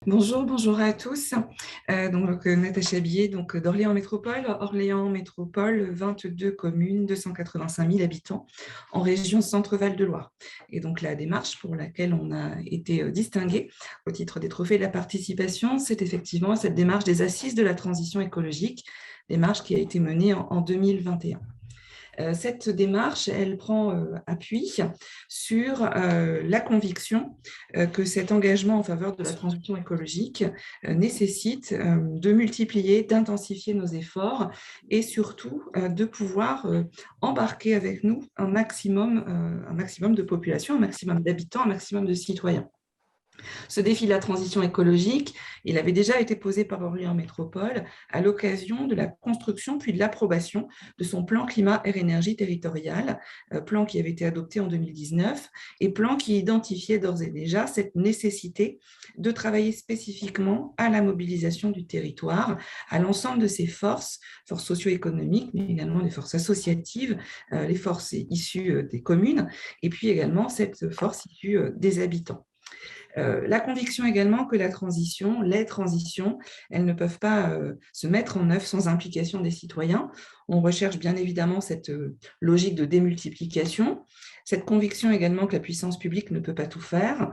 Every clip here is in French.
Bonjour à tous. Natacha Billet, d'Orléans Métropole. Orléans Métropole, 22 communes, 285 000 habitants en région Centre-Val de Loire. Et donc la démarche pour laquelle on a été distingué au titre des trophées de la participation, c'est effectivement cette démarche des assises de la transition écologique, démarche qui a été menée en 2021. Cette démarche, elle prend appui sur la conviction que cet engagement en faveur de la transition écologique nécessite de multiplier, d'intensifier nos efforts et surtout de pouvoir embarquer avec nous un maximum de population, un maximum d'habitants, un maximum de citoyens. Ce défi de la transition écologique, il avait déjà été posé par Orléans Métropole à l'occasion de la construction puis de l'approbation de son plan climat air énergie territorial, plan qui avait été adopté en 2019 et plan qui identifiait d'ores et déjà cette nécessité de travailler spécifiquement à la mobilisation du territoire, à l'ensemble de ses forces socio-économiques, mais également les forces associatives, les forces issues des communes, et puis également cette force issue des habitants. La conviction également que les transitions, elles ne peuvent pas se mettre en œuvre sans implication des citoyens. On recherche bien évidemment cette logique de démultiplication, cette conviction également que la puissance publique ne peut pas tout faire,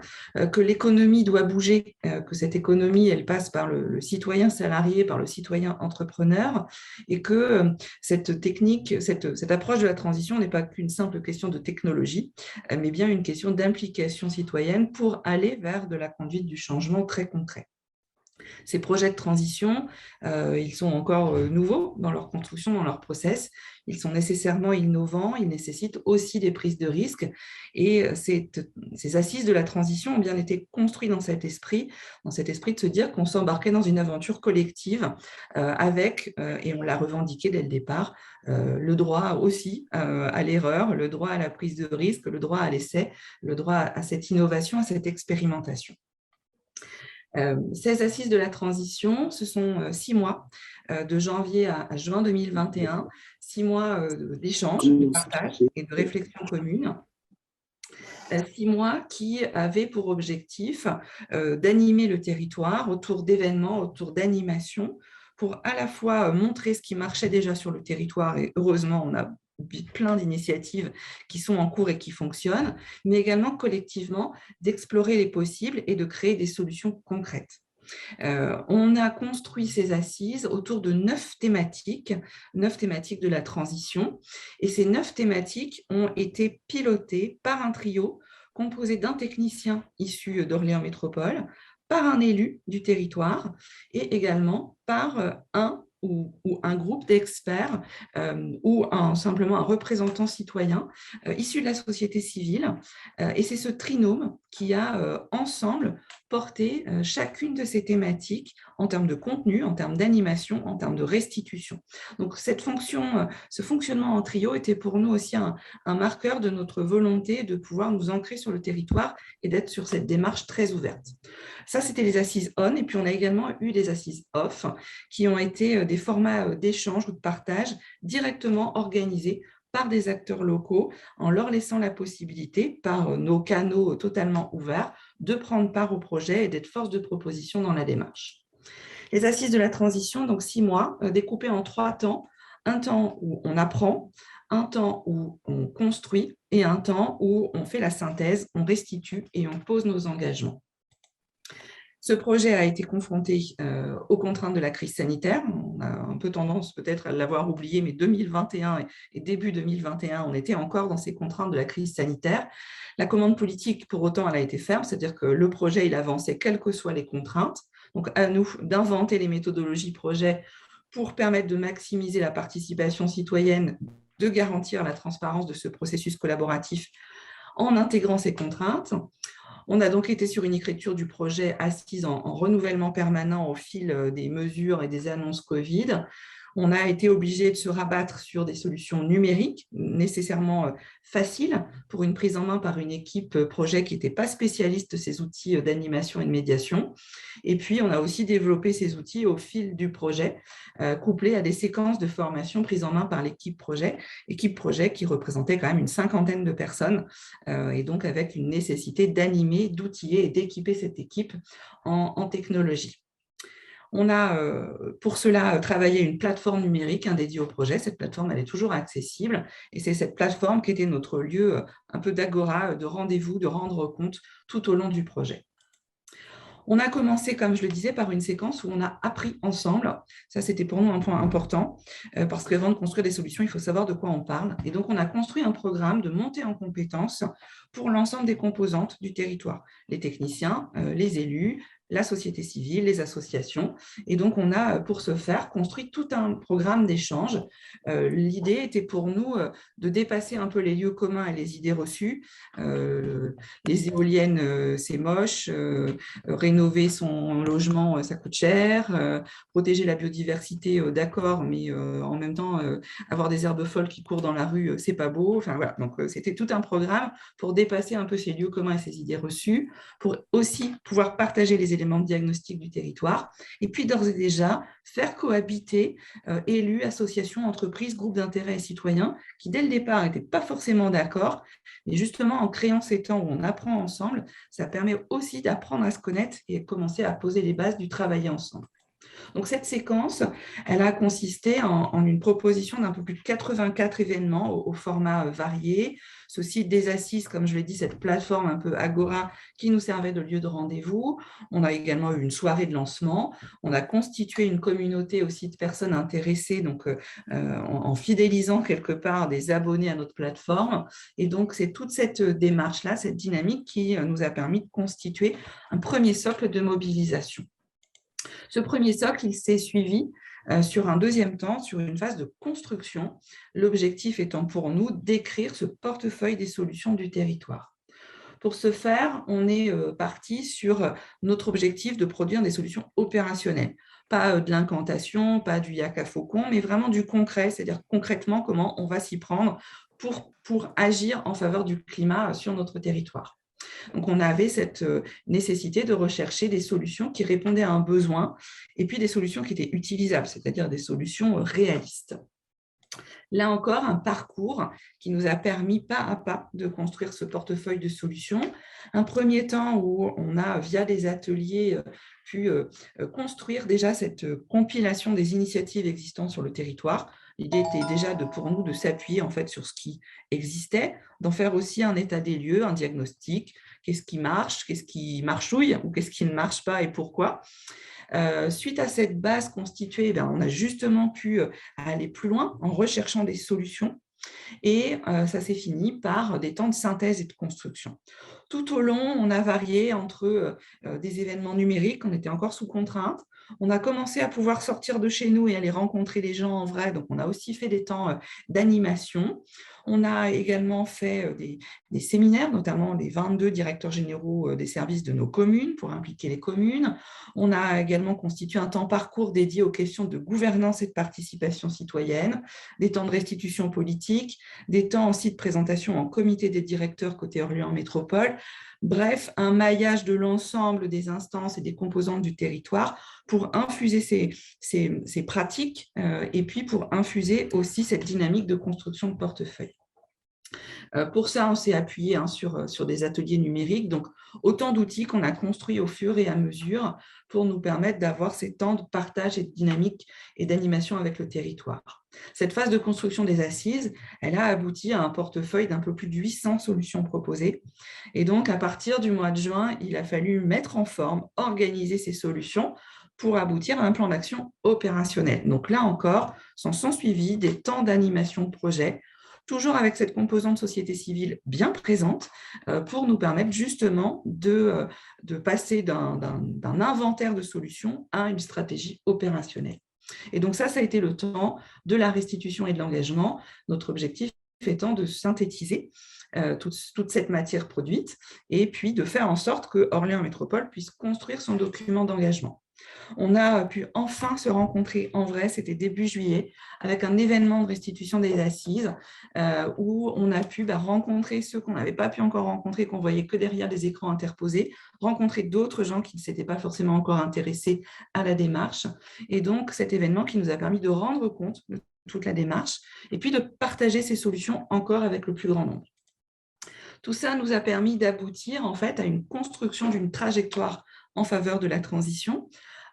que l'économie doit bouger, que cette économie, elle passe par le citoyen salarié, par le citoyen entrepreneur, et que cette technique, cette approche de la transition n'est pas qu'une simple question de technologie, mais bien une question d'implication citoyenne pour aller vers de la conduite du changement très concret. Ces projets de transition, ils sont encore nouveaux dans leur construction, dans leur process. Ils sont nécessairement innovants, ils nécessitent aussi des prises de risques. Et ces assises de la transition ont bien été construites dans cet esprit de se dire qu'on s'embarquait dans une aventure collective avec, et on l'a revendiqué dès le départ, le droit aussi à l'erreur, le droit à la prise de risque, le droit à l'essai, le droit à cette innovation, à cette expérimentation. Ces assises de la transition, ce sont 6 mois, de janvier à juin 2021, 6 mois d'échanges, de partage et de réflexion commune. 6 mois qui avaient pour objectif d'animer le territoire autour d'événements, autour d'animations, pour à la fois montrer ce qui marchait déjà sur le territoire, et heureusement, on a plein d'initiatives qui sont en cours et qui fonctionnent, mais également collectivement d'explorer les possibles et de créer des solutions concrètes. On a construit ces assises autour de 9 thématiques de la transition. Et ces 9 thématiques ont été pilotées par un trio composé d'un technicien issu d'Orléans Métropole, par un élu du territoire et également par un groupe d'experts ou simplement un représentant citoyen issu de la société civile. Et c'est ce trinôme qui a ensemble porté chacune de ces thématiques en termes de contenu, en termes d'animation, en termes de restitution. Donc ce fonctionnement en trio était pour nous aussi un marqueur de notre volonté de pouvoir nous ancrer sur le territoire et d'être sur cette démarche très ouverte. Ça, c'était les assises on, et puis on a également eu des assises off qui ont été des formats d'échange ou de partage directement organisés par des acteurs locaux, en leur laissant la possibilité, par nos canaux totalement ouverts, de prendre part au projet et d'être force de proposition dans la démarche. Les assises de la transition, donc 6 mois, découpés en 3 temps. Un temps où on apprend, un temps où on construit et un temps où on fait la synthèse, on restitue et on pose nos engagements. Ce projet a été confronté aux contraintes de la crise sanitaire. On a un peu tendance peut-être à l'avoir oublié, mais 2021 et début 2021, on était encore dans ces contraintes de la crise sanitaire. La commande politique, pour autant, elle a été ferme, c'est-à-dire que le projet, il avançait quelles que soient les contraintes. Donc, à nous d'inventer les méthodologies projet pour permettre de maximiser la participation citoyenne, de garantir la transparence de ce processus collaboratif en intégrant ces contraintes. On a donc été sur une écriture du projet assise en renouvellement permanent au fil des mesures et des annonces Covid. On a été obligé de se rabattre sur des solutions numériques, nécessairement faciles pour une prise en main par une équipe projet qui n'était pas spécialiste de ces outils d'animation et de médiation. Et puis, on a aussi développé ces outils au fil du projet, couplés à des séquences de formation prises en main par l'équipe projet qui représentait quand même une cinquantaine de personnes, et donc avec une nécessité d'animer, d'outiller et d'équiper cette équipe en technologie. On a pour cela travaillé une plateforme numérique dédiée au projet. Cette plateforme, elle est toujours accessible et c'est cette plateforme qui était notre lieu un peu d'agora, de rendez-vous, de rendre compte tout au long du projet. On a commencé, comme je le disais, par une séquence où on a appris ensemble. Ça, c'était pour nous un point important, parce qu'avant de construire des solutions, il faut savoir de quoi on parle. Et donc, on a construit un programme de montée en compétences pour l'ensemble des composantes du territoire, les techniciens, les élus, la société civile, les associations. Et donc, on a, pour ce faire, construit tout un programme d'échange. L'idée était pour nous de dépasser un peu les lieux communs et les idées reçues. Les éoliennes, c'est moche. Rénover son logement, ça coûte cher. Protéger la biodiversité, d'accord, mais en même temps, avoir des herbes folles qui courent dans la rue, c'est pas beau. Enfin, voilà. Donc, c'était tout un programme pour dépasser un peu ces lieux communs et ces idées reçues, pour aussi pouvoir partager les éléments de diagnostic du territoire, et puis d'ores et déjà faire cohabiter élus, associations, entreprises, groupes d'intérêt et citoyens qui, dès le départ, n'étaient pas forcément d'accord, mais justement, en créant ces temps où on apprend ensemble, ça permet aussi d'apprendre à se connaître et commencer à poser les bases du travailler ensemble. Donc, cette séquence, elle a consisté en une proposition d'un peu plus de 84 événements au format varié. Ceci des assises, comme je l'ai dit, cette plateforme un peu Agora qui nous servait de lieu de rendez-vous. On a également eu une soirée de lancement. On a constitué une communauté aussi de personnes intéressées, donc en fidélisant quelque part des abonnés à notre plateforme. Et donc, c'est toute cette démarche-là, cette dynamique qui nous a permis de constituer un premier socle de mobilisation. Ce premier socle, il s'est suivi sur un deuxième temps, sur une phase de construction, l'objectif étant pour nous d'écrire ce portefeuille des solutions du territoire. Pour ce faire, on est parti sur notre objectif de produire des solutions opérationnelles. Pas de l'incantation, pas du yak à faucon, mais vraiment du concret, c'est-à-dire concrètement comment on va s'y prendre pour agir en faveur du climat sur notre territoire. Donc, on avait cette nécessité de rechercher des solutions qui répondaient à un besoin et puis des solutions qui étaient utilisables, c'est-à-dire des solutions réalistes. Là encore, un parcours qui nous a permis pas à pas de construire ce portefeuille de solutions. Un premier temps où on a, via des ateliers, pu construire déjà cette compilation des initiatives existantes sur le territoire. L'idée était déjà pour nous de s'appuyer en fait sur ce qui existait, d'en faire aussi un état des lieux, un diagnostic. Qu'est-ce qui marche, qu'est-ce qui marchouille ou qu'est-ce qui ne marche pas et pourquoi. Suite à cette base constituée, on a justement pu aller plus loin en recherchant des solutions et ça s'est fini par des temps de synthèse et de construction. Tout au long, on a varié entre des événements numériques, on était encore sous contrainte. On a commencé à pouvoir sortir de chez nous et aller rencontrer les gens en vrai, donc on a aussi fait des temps d'animation. On a également fait des séminaires, notamment les 22 directeurs généraux des services de nos communes pour impliquer les communes. On a également constitué un temps parcours dédié aux questions de gouvernance et de participation citoyenne, des temps de restitution politique, des temps aussi de présentation en comité des directeurs côté Orléans Métropole. Bref, un maillage de l'ensemble des instances et des composantes du territoire pour infuser ces pratiques et puis pour infuser aussi cette dynamique de construction de portefeuille. Pour ça, on s'est appuyé sur des ateliers numériques, donc autant d'outils qu'on a construits au fur et à mesure pour nous permettre d'avoir ces temps de partage et de dynamique et d'animation avec le territoire. Cette phase de construction des assises, elle a abouti à un portefeuille d'un peu plus de 800 solutions proposées. Et donc, à partir du mois de juin, il a fallu mettre en forme, organiser ces solutions pour aboutir à un plan d'action opérationnel. Donc là encore, sont suivi des temps d'animation de projet, toujours avec cette composante société civile bien présente, pour nous permettre justement de passer d'un inventaire de solutions à une stratégie opérationnelle. Et donc ça a été le temps de la restitution et de l'engagement, notre objectif étant de synthétiser toute cette matière produite et puis de faire en sorte que Orléans Métropole puisse construire son document d'engagement. On a pu enfin se rencontrer en vrai, c'était début juillet, avec un événement de restitution des assises où on a pu rencontrer ceux qu'on n'avait pas pu encore rencontrer, qu'on voyait que derrière des écrans interposés, rencontrer d'autres gens qui ne s'étaient pas forcément encore intéressés à la démarche. Et donc, cet événement qui nous a permis de rendre compte de toute la démarche et puis de partager ces solutions encore avec le plus grand nombre. Tout ça nous a permis d'aboutir en fait à une construction d'une trajectoire en faveur de la transition,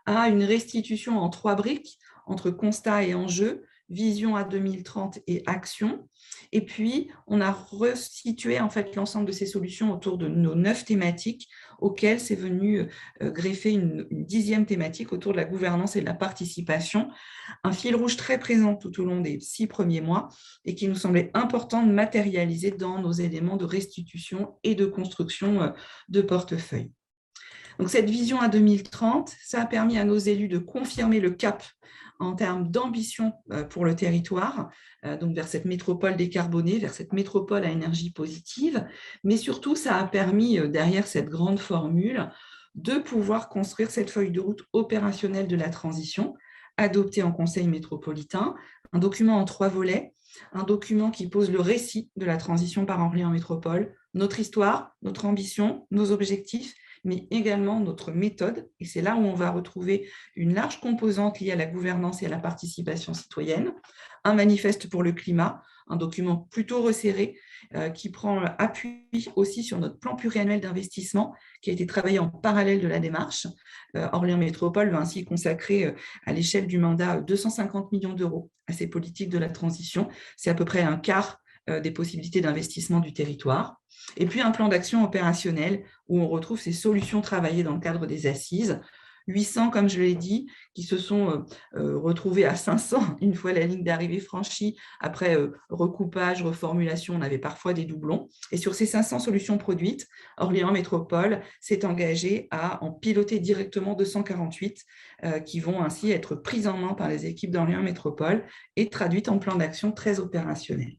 à une restitution en 3 briques entre constat et enjeu, vision à 2030 et action. Et puis, on a resitué en fait l'ensemble de ces solutions autour de nos 9 thématiques auxquelles c'est venu greffer une 10e thématique autour de la gouvernance et de la participation, un fil rouge très présent tout au long des 6 premiers mois et qui nous semblait important de matérialiser dans nos éléments de restitution et de construction de portefeuille. Donc, cette vision à 2030, ça a permis à nos élus de confirmer le cap en termes d'ambition pour le territoire, donc vers cette métropole décarbonée, vers cette métropole à énergie positive, mais surtout, ça a permis, derrière cette grande formule, de pouvoir construire cette feuille de route opérationnelle de la transition, adoptée en Conseil métropolitain, un document en 3 volets, un document qui pose le récit de la transition par Orléans Métropole, notre histoire, notre ambition, nos objectifs, mais également notre méthode. Et c'est là où on va retrouver une large composante liée à la gouvernance et à la participation citoyenne, un manifeste pour le climat, un document plutôt resserré qui prend appui aussi sur notre plan pluriannuel d'investissement qui a été travaillé en parallèle de la démarche. Orléans Métropole va ainsi consacrer à l'échelle du mandat 250 millions d'euros à ces politiques de la transition. C'est à peu près un quart des possibilités d'investissement du territoire. Et puis un plan d'action opérationnel où on retrouve ces solutions travaillées dans le cadre des assises. 800, comme je l'ai dit, qui se sont retrouvés à 500 une fois la ligne d'arrivée franchie. Après recoupage, reformulation, on avait parfois des doublons. Et sur ces 500 solutions produites, Orléans Métropole s'est engagé à en piloter directement 248 qui vont ainsi être prises en main par les équipes d'Orléans Métropole et traduites en plan d'action très opérationnel.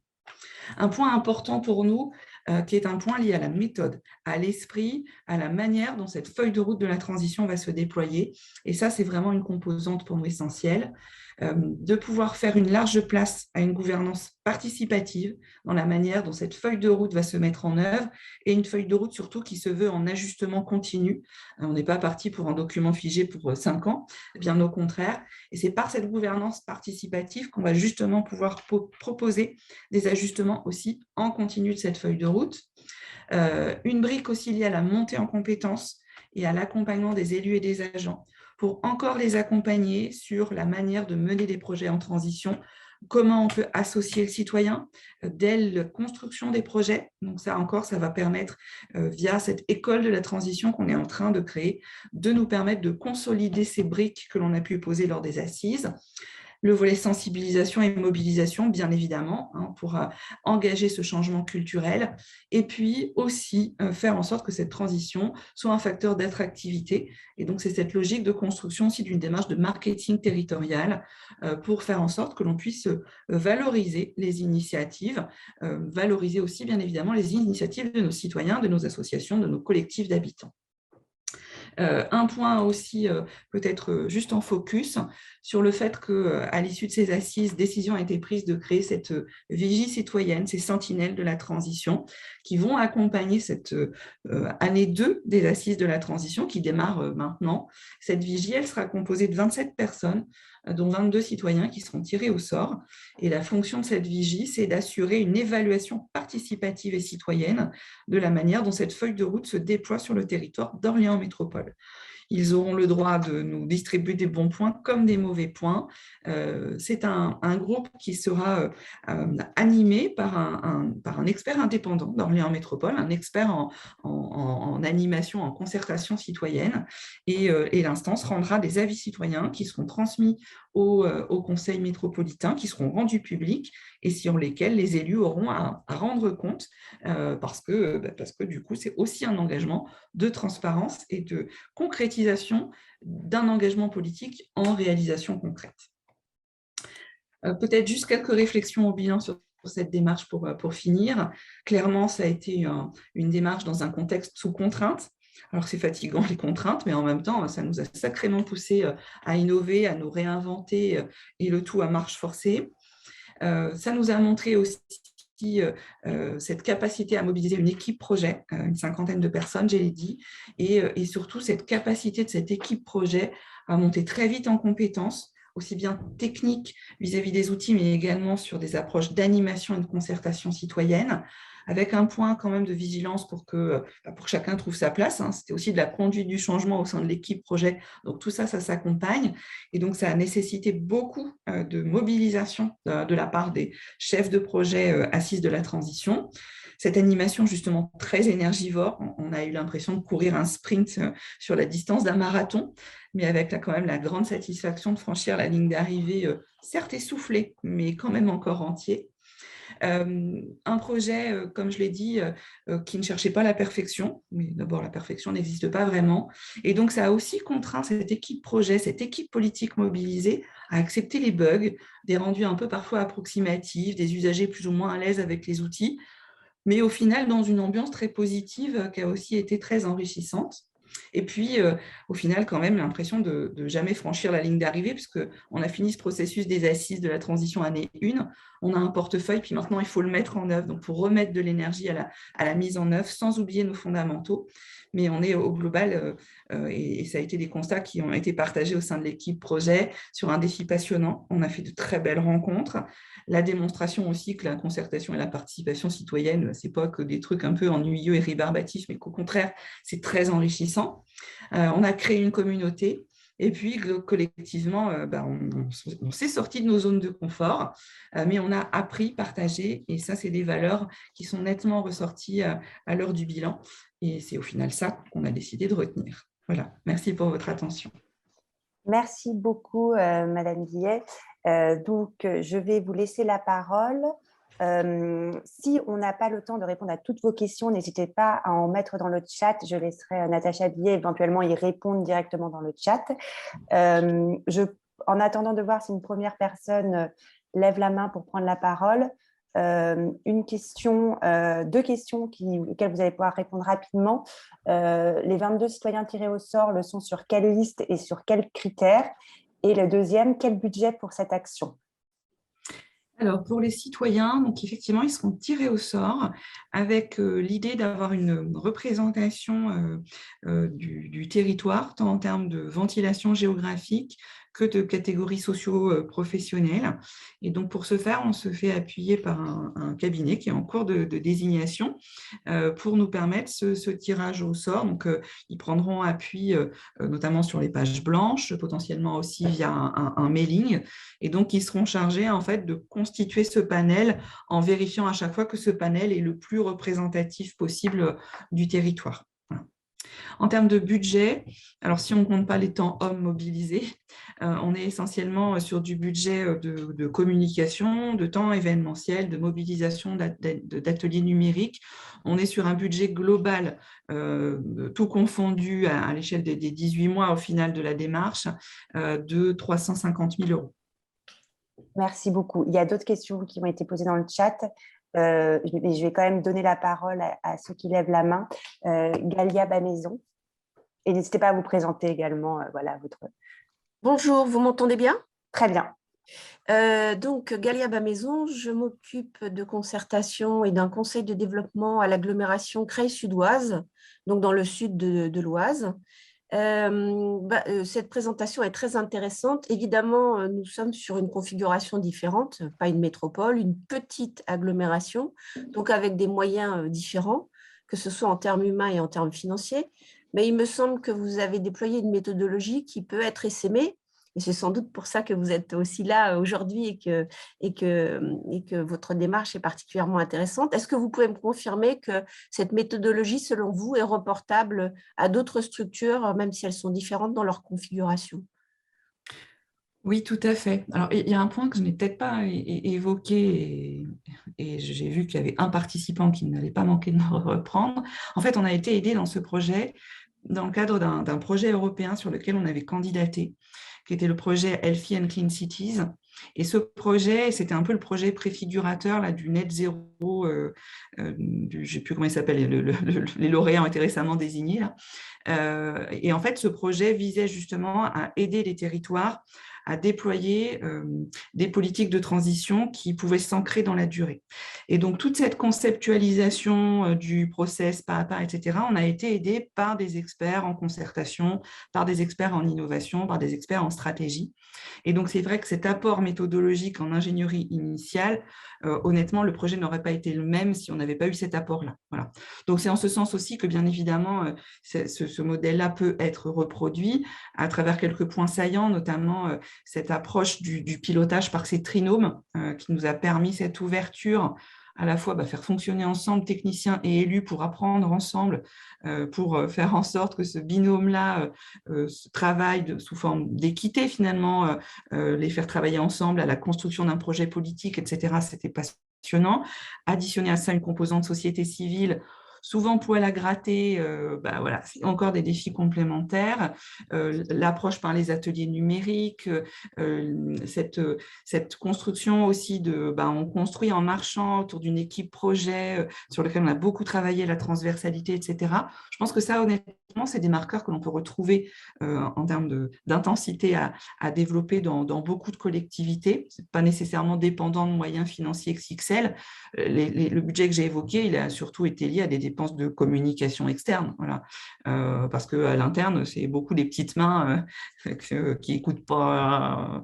Un point important pour nous, qui est un point lié à la méthode, à l'esprit, à la manière dont cette feuille de route de la transition va se déployer. Et ça, c'est vraiment une composante pour nous essentielle, de pouvoir faire une large place à une gouvernance participative dans la manière dont cette feuille de route va se mettre en œuvre et une feuille de route surtout qui se veut en ajustement continu. On n'est pas parti pour un document figé pour 5 ans, bien au contraire. Et c'est par cette gouvernance participative qu'on va justement pouvoir proposer des ajustements aussi en continu de cette feuille de route. Une brique aussi liée à la montée en compétences et à l'accompagnement des élus et des agents pour encore les accompagner sur la manière de mener des projets en transition, comment on peut associer le citoyen dès la construction des projets. Donc ça encore, ça va permettre, via cette école de la transition qu'on est en train de créer, de nous permettre de consolider ces briques que l'on a pu poser lors des assises. Le volet sensibilisation et mobilisation, bien évidemment, pour engager ce changement culturel. Et puis aussi faire en sorte que cette transition soit un facteur d'attractivité. Et donc, c'est cette logique de construction aussi d'une démarche de marketing territorial pour faire en sorte que l'on puisse valoriser les initiatives, valoriser aussi, bien évidemment, les initiatives de nos citoyens, de nos associations, de nos collectifs d'habitants. Un point aussi, peut-être juste en focus, sur le fait qu'à l'issue de ces assises, décision a été prise de créer cette vigie citoyenne, ces sentinelles de la transition, qui vont accompagner cette année 2 des assises de la transition, qui démarre maintenant. Cette vigie, elle sera composée de 27 personnes, dont 22 citoyens qui seront tirés au sort. Et la fonction de cette vigie, c'est d'assurer une évaluation participative et citoyenne de la manière dont cette feuille de route se déploie sur le territoire d'Orléans Métropole. Ils auront le droit de nous distribuer des bons points comme des mauvais points. C'est un groupe qui sera animé par un expert indépendant d'Orléans Métropole, un expert en animation, en concertation citoyenne. Et l'instance rendra des avis citoyens qui seront transmis au Conseil métropolitain, qui seront rendus publics et sur lesquels les élus auront à rendre compte parce que du coup, c'est aussi un engagement de transparence et de concrétisation d'un engagement politique en réalisation concrète. Peut-être juste quelques réflexions au bilan sur cette démarche pour finir. Clairement, ça a été une démarche dans un contexte sous contrainte. Alors, c'est fatigant les contraintes, mais en même temps, ça nous a sacrément poussé à innover, à nous réinventer et le tout à marche forcée. Ça nous a montré aussi cette capacité à mobiliser une équipe projet, une cinquantaine de personnes, j'ai dit, et surtout cette capacité de cette équipe projet à monter très vite en compétences, aussi bien techniques vis-à-vis des outils, mais également sur des approches d'animation et de concertation citoyenne, avec un point quand même de vigilance pour que chacun trouve sa place. C'était aussi de la conduite du changement au sein de l'équipe projet. Donc tout ça, ça s'accompagne. Et donc ça a nécessité beaucoup de mobilisation de la part des chefs de projet assises de la transition. Cette animation justement très énergivore, on a eu l'impression de courir un sprint sur la distance d'un marathon, mais avec quand même la grande satisfaction de franchir la ligne d'arrivée, certes essoufflée, mais quand même encore entier. Un projet, comme je l'ai dit, qui ne cherchait pas la perfection, mais d'abord la perfection n'existe pas vraiment, et donc ça a aussi contraint cette équipe projet, cette équipe politique mobilisée à accepter les bugs, des rendus un peu parfois approximatifs, des usagers plus ou moins à l'aise avec les outils, mais au final dans une ambiance très positive qui a aussi été très enrichissante. Et puis, au final, quand même, l'impression de jamais franchir la ligne d'arrivée, puisqu'on a fini ce processus des assises de la transition année 1, on a un portefeuille, puis maintenant, il faut le mettre en œuvre. Donc, pour remettre de l'énergie à la mise en œuvre, sans oublier nos fondamentaux. Mais on est au global, et ça a été des constats qui ont été partagés au sein de l'équipe projet sur un défi passionnant. On a fait de très belles rencontres. La démonstration aussi que la concertation et la participation citoyenne, ce n'est pas que des trucs un peu ennuyeux et rébarbatifs, mais qu'au contraire, c'est très enrichissant. On a créé une communauté et puis collectivement, on s'est sorti de nos zones de confort, mais on a appris, partagé, et ça, c'est des valeurs qui sont nettement ressorties à l'heure du bilan. Et c'est au final ça qu'on a décidé de retenir. Voilà, merci pour votre attention. Merci beaucoup, Madame Guillet. Je vais vous laisser la parole. Si on n'a pas le temps de répondre à toutes vos questions, n'hésitez pas à en mettre dans le chat. Je laisserai Natacha Guillet éventuellement y répondre directement dans le chat. En attendant de voir si une première personne lève la main pour prendre la parole, deux questions auxquelles vous allez pouvoir répondre rapidement. Les 22 citoyens tirés au sort le sont sur quelle liste et sur quels critères? Et le deuxième, quel budget pour cette action? Alors, pour les citoyens, donc effectivement, ils seront tirés au sort avec l'idée d'avoir une représentation du territoire, tant en termes de ventilation géographique que de catégories socio-professionnelles. Et donc, pour ce faire, on se fait appuyer par un cabinet qui est en cours de désignation pour nous permettre ce tirage au sort. Donc, ils prendront appui notamment sur les pages blanches, potentiellement aussi via un mailing. Et donc, ils seront chargés en fait de constituer ce panel en vérifiant à chaque fois que ce panel est le plus représentatif possible du territoire. Voilà. En termes de budget, alors si on ne compte pas les temps hommes mobilisés, on est essentiellement sur du budget de communication, de temps événementiel, de mobilisation d'ateliers numériques. On est sur un budget global, tout confondu à l'échelle des 18 mois au final de la démarche, de 350 000 €. Merci beaucoup. Il y a d'autres questions qui ont été posées dans le chat. Je vais quand même donner la parole à ceux qui lèvent la main. Galia Bamaison. Et n'hésitez pas à vous présenter également. Voilà, votre... Bonjour, vous m'entendez bien? Très bien. Donc, Galia Bamaison, je m'occupe de concertation et d'un conseil de développement à l'agglomération Creil-Sud-Oise, donc dans le sud de l'Oise. Cette présentation est très intéressante. Évidemment, nous sommes sur une configuration différente, pas une métropole, une petite agglomération, donc avec des moyens différents, que ce soit en termes humains et en termes financiers. Mais il me semble que vous avez déployé une méthodologie qui peut être essaimée. Et c'est sans doute pour ça que vous êtes aussi là aujourd'hui et que votre démarche est particulièrement intéressante. Est-ce que vous pouvez me confirmer que cette méthodologie, selon vous, est reportable à d'autres structures, même si elles sont différentes dans leur configuration? Oui, tout à fait. Alors, il y a un point que je n'ai peut-être pas évoqué et j'ai vu qu'il y avait un participant qui n'allait pas manquer de me reprendre. En fait, on a été aidé dans ce projet dans le cadre d'un projet européen sur lequel on avait candidaté, qui était le projet Healthy and Clean Cities. Et ce projet, c'était un peu le projet préfigurateur là, du net zéro, je ne sais plus comment il s'appelle, les lauréats ont été récemment désignés. Là. Et en fait, ce projet visait justement à aider les territoires à déployer des politiques de transition qui pouvaient s'ancrer dans la durée. Et donc, toute cette conceptualisation du process pas à pas, etc., on a été aidé par des experts en concertation, par des experts en innovation, par des experts en stratégie. Et donc, c'est vrai que cet apport méthodologique en ingénierie initiale, honnêtement, le projet n'aurait pas été le même si on n'avait pas eu cet apport-là. Voilà. Donc, c'est en ce sens aussi que, bien évidemment, ce modèle-là peut être reproduit à travers quelques points saillants, notamment cette approche du pilotage par ces trinômes qui nous a permis cette ouverture à la fois faire fonctionner ensemble techniciens et élus pour apprendre ensemble, pour faire en sorte que ce binôme-là travaille sous forme d'équité finalement, les faire travailler ensemble à la construction d'un projet politique, etc. C'était passionnant. Additionner à ça une composante société civile, souvent poil à gratter, voilà, c'est encore des défis complémentaires. L'approche par les ateliers numériques, cette construction aussi on construit en marchant autour d'une équipe projet sur laquelle on a beaucoup travaillé, la transversalité, etc. Je pense que ça, honnêtement, c'est des marqueurs que l'on peut retrouver en termes d'intensité à développer dans beaucoup de collectivités. Ce n'est pas nécessairement dépendant de moyens financiers XXL. Le budget que j'ai évoqué, il a surtout été lié à des dépenses de communication externe, voilà. Parce qu'à l'interne, c'est beaucoup des petites mains qui ne coûtent pas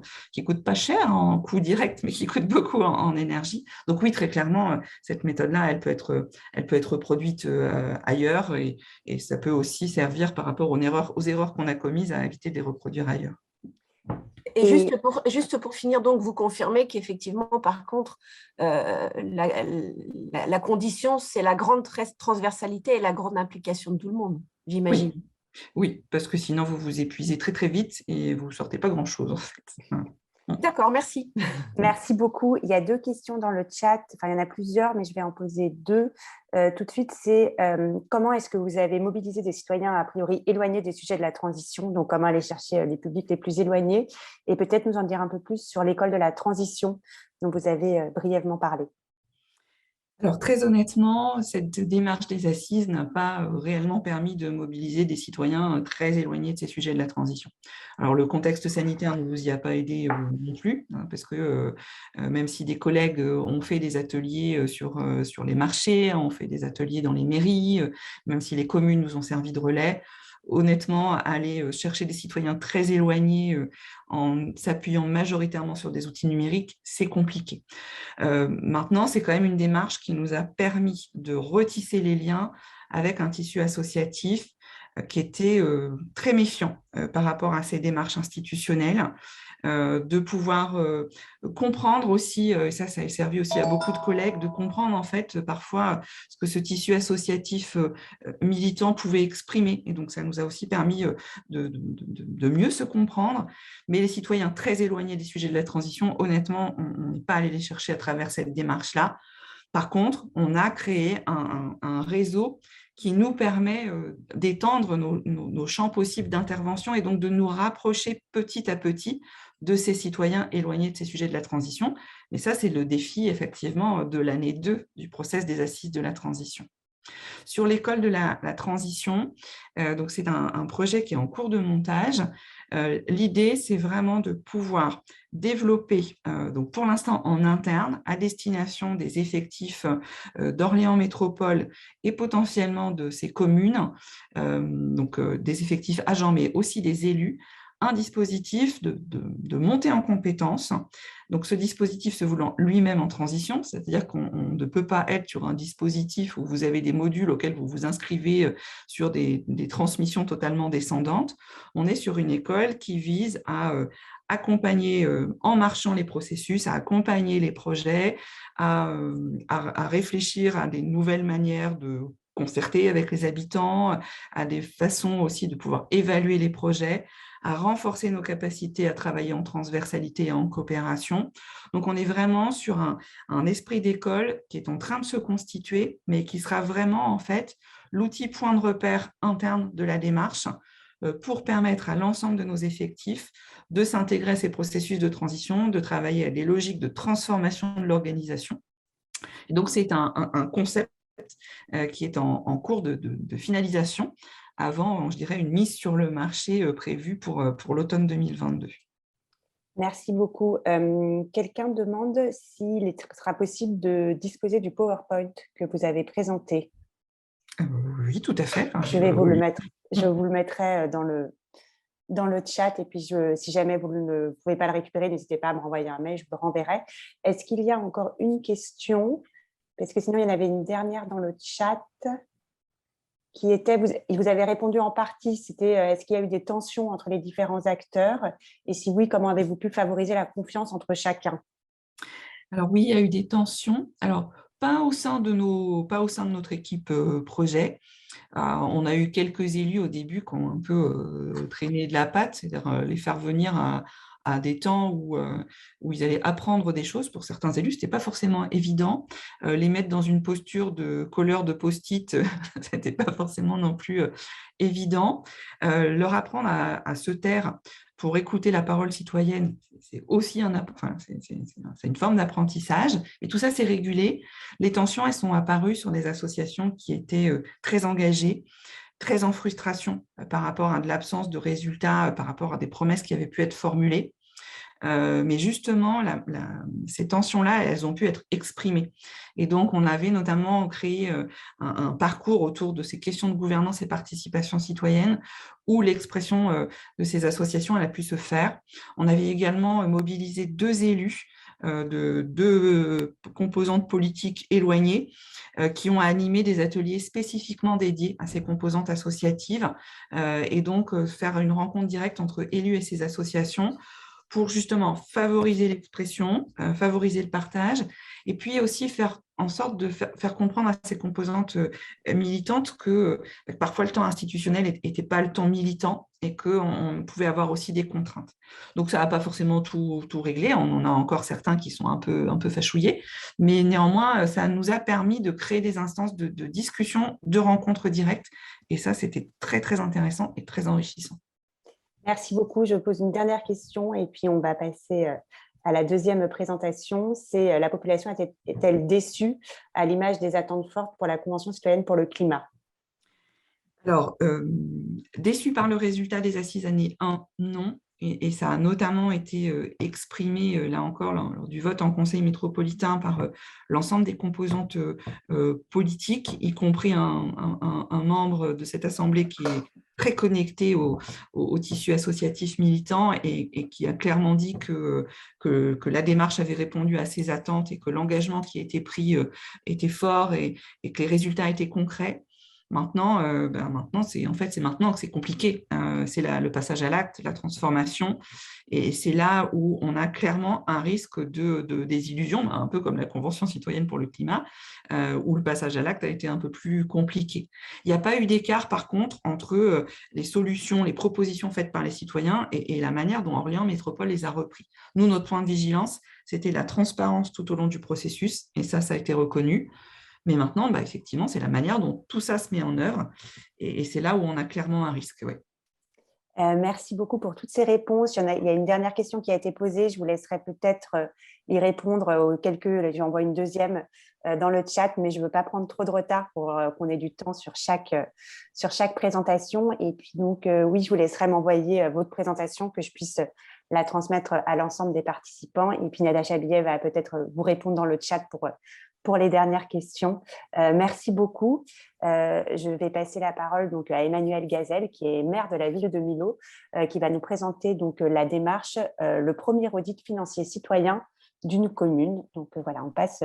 cher en coût direct, mais qui coûtent beaucoup en énergie. Donc oui, très clairement, cette méthode-là, elle peut être reproduite ailleurs et ça peut aussi servir par rapport aux erreurs qu'on a commises à éviter de les reproduire ailleurs. Et juste pour finir, donc, vous confirmez qu'effectivement, par contre, la condition, c'est la grande transversalité et la grande implication de tout le monde, j'imagine. Oui, parce que sinon, vous vous épuisez très, très vite et vous ne sortez pas grand-chose, en fait. D'accord, merci. Merci beaucoup. Il y a 2 questions dans le chat. Enfin, il y en a plusieurs, mais je vais en poser 2. Tout de suite, c'est comment est-ce que vous avez mobilisé des citoyens a priori éloignés des sujets de la transition, donc comment aller chercher les publics les plus éloignés, et peut-être nous en dire un peu plus sur l'école de la transition dont vous avez brièvement parlé. Alors, très honnêtement, cette démarche des assises n'a pas réellement permis de mobiliser des citoyens très éloignés de ces sujets de la transition. Alors, le contexte sanitaire ne vous y a pas aidé non plus, hein, parce que même si des collègues ont fait des ateliers sur les marchés, ont fait des ateliers dans les mairies, même si les communes nous ont servi de relais, honnêtement, aller chercher des citoyens très éloignés en s'appuyant majoritairement sur des outils numériques, c'est compliqué. Maintenant, c'est quand même une démarche qui nous a permis de retisser les liens avec un tissu associatif qui était très méfiant par rapport à ces démarches institutionnelles, de pouvoir comprendre aussi, et ça a servi aussi à beaucoup de collègues, de comprendre en fait parfois ce que ce tissu associatif militant pouvait exprimer. Et donc, ça nous a aussi permis de mieux se comprendre. Mais les citoyens très éloignés des sujets de la transition, honnêtement, on n'est pas allé les chercher à travers cette démarche-là. Par contre, on a créé un réseau qui nous permet d'étendre nos champs possibles d'intervention et donc de nous rapprocher petit à petit de ces citoyens éloignés de ces sujets de la transition. Mais ça, c'est le défi, effectivement, de l'année 2 du process des assises de la transition. Sur l'école de la transition, donc c'est un projet qui est en cours de montage. L'idée, c'est vraiment de pouvoir développer, donc pour l'instant en interne, à destination des effectifs d'Orléans Métropole et potentiellement de ces communes, donc des effectifs agents, mais aussi des élus, un dispositif de montée en compétences. Donc, ce dispositif se voulant lui-même en transition, c'est-à-dire qu'on ne peut pas être sur un dispositif où vous avez des modules auxquels vous vous inscrivez sur des transmissions totalement descendantes. On est sur une école qui vise à accompagner en marchant les processus, à accompagner les projets, à réfléchir à des nouvelles manières de concerter avec les habitants, à des façons aussi de pouvoir évaluer les projets, à renforcer nos capacités à travailler en transversalité et en coopération. Donc, on est vraiment sur un esprit d'école qui est en train de se constituer, mais qui sera vraiment, en fait, l'outil point de repère interne de la démarche. pour permettre à l'ensemble de nos effectifs de s'intégrer à ces processus de transition, de travailler à des logiques de transformation de l'organisation. Et donc, c'est un concept qui est en cours de finalisation avant, je dirais, une mise sur le marché prévue pour l'automne 2022. Merci beaucoup. Quelqu'un demande s'il sera possible de disposer du PowerPoint que vous avez présenté. Oui, tout à fait. Je vais vous le mettre. Je vous le mettrai dans le chat et puis si jamais vous ne pouvez pas le récupérer, n'hésitez pas à me renvoyer un mail, je vous le renverrai. Est-ce qu'il y a encore une question? Parce que sinon, il y en avait une dernière dans le chat qui était, vous avez répondu en partie, c'était est-ce qu'il y a eu des tensions entre les différents acteurs? Et si oui, comment avez-vous pu favoriser la confiance entre chacun? Alors oui, il y a eu des tensions. Alors, pas au sein de notre équipe projet. On a eu quelques élus au début qui ont un peu traîné de la patte, c'est-à-dire les faire venir à des temps où ils allaient apprendre des choses. Pour certains élus, ce n'était pas forcément évident. Les mettre dans une posture de colleur de post-it, ce n'était pas forcément non plus évident. Leur apprendre à se taire pour écouter la parole citoyenne, c'est aussi c'est une forme d'apprentissage. Et tout ça, c'est régulé. Les tensions, elles sont apparues sur des associations qui étaient très engagées, très en frustration par rapport à de l'absence de résultats, par rapport à des promesses qui avaient pu être formulées. Mais justement, ces tensions-là, elles ont pu être exprimées. Et donc, on avait notamment créé un parcours autour de ces questions de gouvernance et participation citoyenne, où l'expression de ces associations, elle a pu se faire. On avait également mobilisé 2 élus de 2 composantes politiques éloignées qui ont animé des ateliers spécifiquement dédiés à ces composantes associatives et donc faire une rencontre directe entre élus et ces associations pour justement favoriser l'expression, favoriser le partage, et puis aussi faire en sorte de faire comprendre à ces composantes militantes que parfois le temps institutionnel n'était pas le temps militant et qu'on pouvait avoir aussi des contraintes. Donc ça n'a pas forcément tout réglé, on en a encore certains qui sont un peu fachouillés, mais néanmoins ça nous a permis de créer des instances de discussion, de rencontres directes, et ça c'était très très intéressant et très enrichissant. Merci beaucoup. Je pose une dernière question et puis on va passer à la deuxième présentation. C'est la population est-elle déçue à l'image des attentes fortes pour la Convention citoyenne pour le climat? Alors, déçu par le résultat des assises année 1, non. Et ça a notamment été exprimé, là encore, lors du vote en conseil métropolitain par l'ensemble des composantes politiques, y compris un membre de cette assemblée qui est très connecté au tissu associatif militant et qui a clairement dit que la démarche avait répondu à ses attentes et que l'engagement qui a été pris était fort et que les résultats étaient concrets. Maintenant, c'est maintenant que c'est compliqué. C'est le passage à l'acte, la transformation. Et c'est là où on a clairement un risque de désillusion, un peu comme la Convention citoyenne pour le climat, où le passage à l'acte a été un peu plus compliqué. Il n'y a pas eu d'écart, par contre, entre les solutions, les propositions faites par les citoyens et la manière dont Orléans Métropole les a repris. Nous, notre point de vigilance, c'était la transparence tout au long du processus, et ça a été reconnu. Mais maintenant, effectivement, c'est la manière dont tout ça se met en œuvre et c'est là où on a clairement un risque. Ouais. Merci beaucoup pour toutes ces réponses. Il y a une dernière question qui a été posée. Je vous laisserai peut-être y répondre aux j'envoie une deuxième dans le chat, mais je ne veux pas prendre trop de retard pour qu'on ait du temps sur chaque présentation. Et puis donc, oui, je vous laisserai m'envoyer votre présentation, que je puisse la transmettre à l'ensemble des participants. Et puis Natacha Billet va peut-être vous répondre dans le chat pour les dernières questions. Merci beaucoup. Je vais passer la parole donc à Emmanuel Gazelle, qui est maire de la ville de Millau, qui va nous présenter donc la démarche, le premier audit financier citoyen d'une commune. Donc voilà, on passe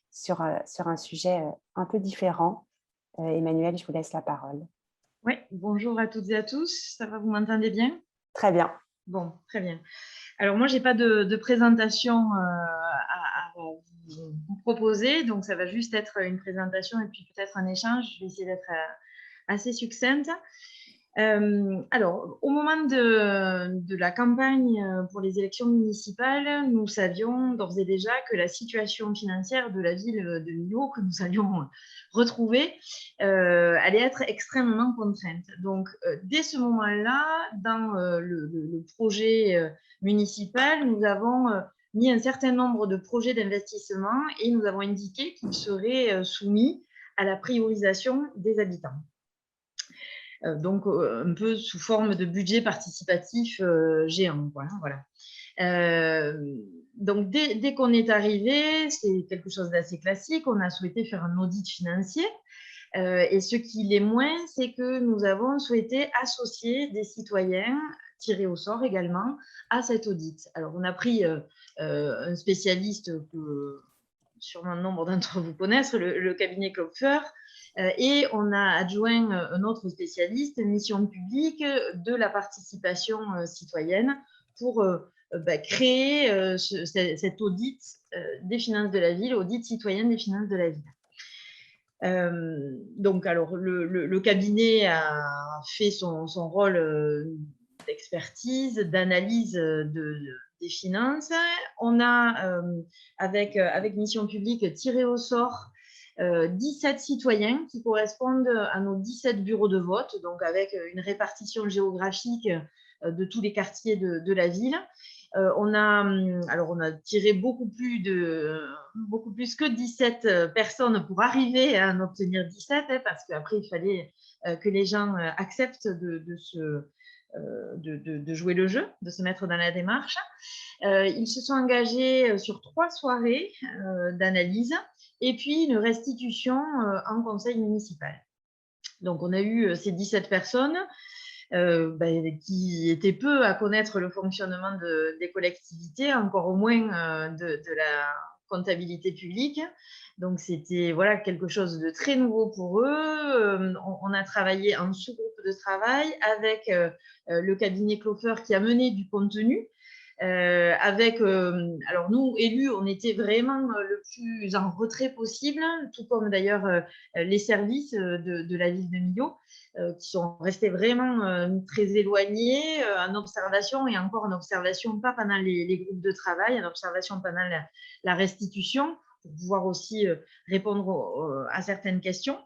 sur un sujet un peu différent. Emmanuel, je vous laisse la parole. Oui, bonjour à toutes et à tous. Ça va, vous m'entendez bien? Très bien. Bon, très bien. Alors moi, je n'ai pas de présentation à vous proposer, donc ça va juste être une présentation et puis peut-être un échange. Je vais essayer d'être assez succincte. Alors, au moment de la campagne pour les élections municipales, nous savions d'ores et déjà que la situation financière de la ville de Millau, que nous allions retrouver, allait être extrêmement contrainte. Donc, dès ce moment-là, dans le projet municipal, nous avons mis un certain nombre de projets d'investissement et nous avons indiqué qu'ils seraient soumis à la priorisation des habitants. Donc, un peu sous forme de budget participatif géant, quoi, voilà. Donc, dès qu'on est arrivé, c'est quelque chose d'assez classique, on a souhaité faire un audit financier. Et ce qui l'est moins, c'est que nous avons souhaité associer des citoyens tirés au sort également à cet audit. Alors, on a pris un spécialiste que sûrement nombre d'entre vous connaissent, le cabinet Klopfer, et on a adjoint un autre spécialiste, mission publique, de la participation citoyenne pour créer cet audit des finances de la ville, audit citoyen des finances de la ville. Donc, alors, le cabinet a fait son rôle d'expertise, d'analyse des finances. On a, avec Mission Publique, tiré au sort 17 citoyens qui correspondent à nos 17 bureaux de vote, donc avec une répartition géographique de tous les quartiers de la ville. On a tiré beaucoup plus que 17 personnes pour arriver à en obtenir 17, parce qu'après, il fallait que les gens acceptent de jouer le jeu, de se mettre dans la démarche. Ils se sont engagés sur 3 soirées d'analyse et puis une restitution en conseil municipal. Donc, on a eu ces 17 personnes qui étaient peu à connaître le fonctionnement des collectivités, encore au moins de la comptabilité publique. Donc, c'était voilà, quelque chose de très nouveau pour eux. On a travaillé en sous-groupe de travail avec le cabinet Klopfer qui a mené du contenu. Alors nous, élus, on était vraiment le plus en retrait possible, tout comme d'ailleurs les services de la ville de Millau, qui sont restés vraiment très éloignés, en observation, et encore en observation, pas pendant les groupes de travail, en observation pendant la restitution, pour pouvoir aussi répondre à certaines questions.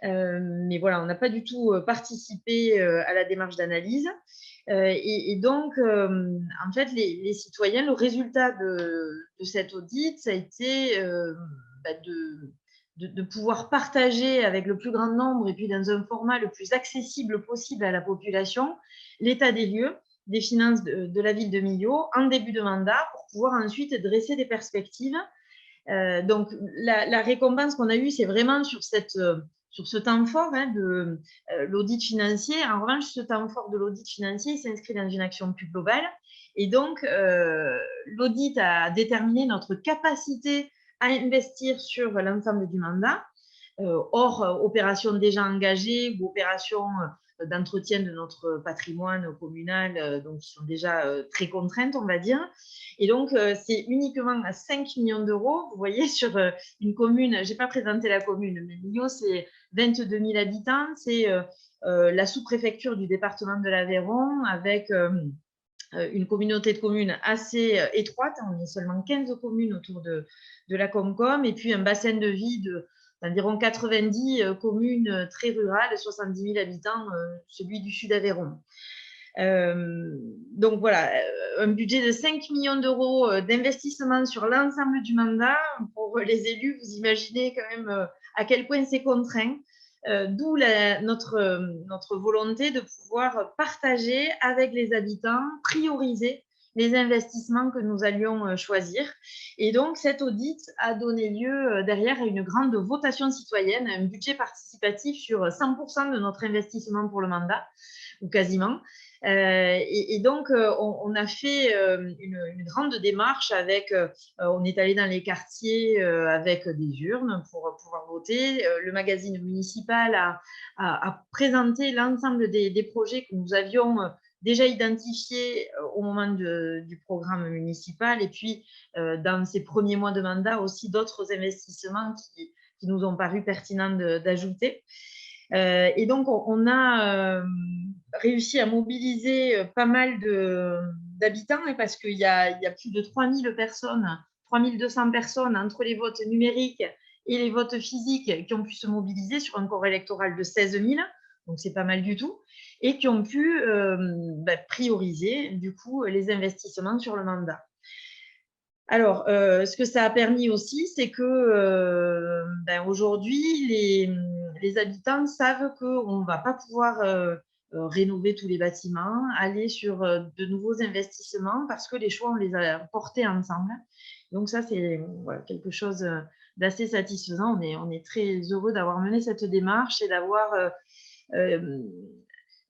Mais voilà, on n'a pas du tout participé à la démarche d'analyse. Et donc, en fait, les citoyens, le résultat de cet audit, ça a été de pouvoir partager avec le plus grand nombre et puis dans un format le plus accessible possible à la population l'état des lieux des finances de la ville de Millau en début de mandat pour pouvoir ensuite dresser des perspectives. Donc, la récompense qu'on a eue, c'est vraiment sur ce temps fort de l'audit financier. En revanche, ce temps fort de l'audit financier s'inscrit dans une action plus globale. Et donc, l'audit a déterminé notre capacité à investir sur l'ensemble du mandat, hors opérations déjà engagées ou opérations d'entretien de notre patrimoine communal, donc qui sont déjà très contraintes, on va dire. Et donc, c'est uniquement à 5 millions d'euros. Vous voyez, sur une commune, je n'ai pas présenté la commune, mais Millau, c'est 22 000 habitants. C'est la sous-préfecture du département de l'Aveyron avec une communauté de communes assez étroite. On est seulement 15 communes autour de la Comcom, et puis un bassin de vie d'environ 90 communes très rurales, 70 000 habitants, celui du Sud Aveyron. Donc voilà, un budget de 5 millions d'euros d'investissement sur l'ensemble du mandat. Pour les élus, vous imaginez quand même à quel point c'est contraint. D'où notre volonté de pouvoir partager avec les habitants, prioriser les investissements que nous allions choisir. Et donc, cet audit a donné lieu derrière à une grande votation citoyenne, un budget participatif sur 100% de notre investissement pour le mandat, ou quasiment. Et donc, on a fait une grande démarche on est allé dans les quartiers avec des urnes pour pouvoir voter. Le magazine municipal a présenté l'ensemble des projets que nous avions déjà identifiés au moment du programme municipal, et puis dans ces premiers mois de mandat aussi d'autres investissements qui nous ont paru pertinents d'ajouter. Et donc, on a réussi à mobiliser pas mal d'habitants, parce qu'il y a plus de 3000 personnes, 3200 personnes entre les votes numériques et les votes physiques qui ont pu se mobiliser sur un corps électoral de 16 000, donc c'est pas mal du tout, et qui ont pu prioriser du coup les investissements sur le mandat. Alors, ce que ça a permis aussi, c'est que aujourd'hui, les habitants savent qu'on ne va pas pouvoir rénover tous les bâtiments, aller sur de nouveaux investissements, parce que les choix, on les a portés ensemble. Donc ça, c'est quelque chose d'assez satisfaisant. On est très heureux d'avoir mené cette démarche et d'avoir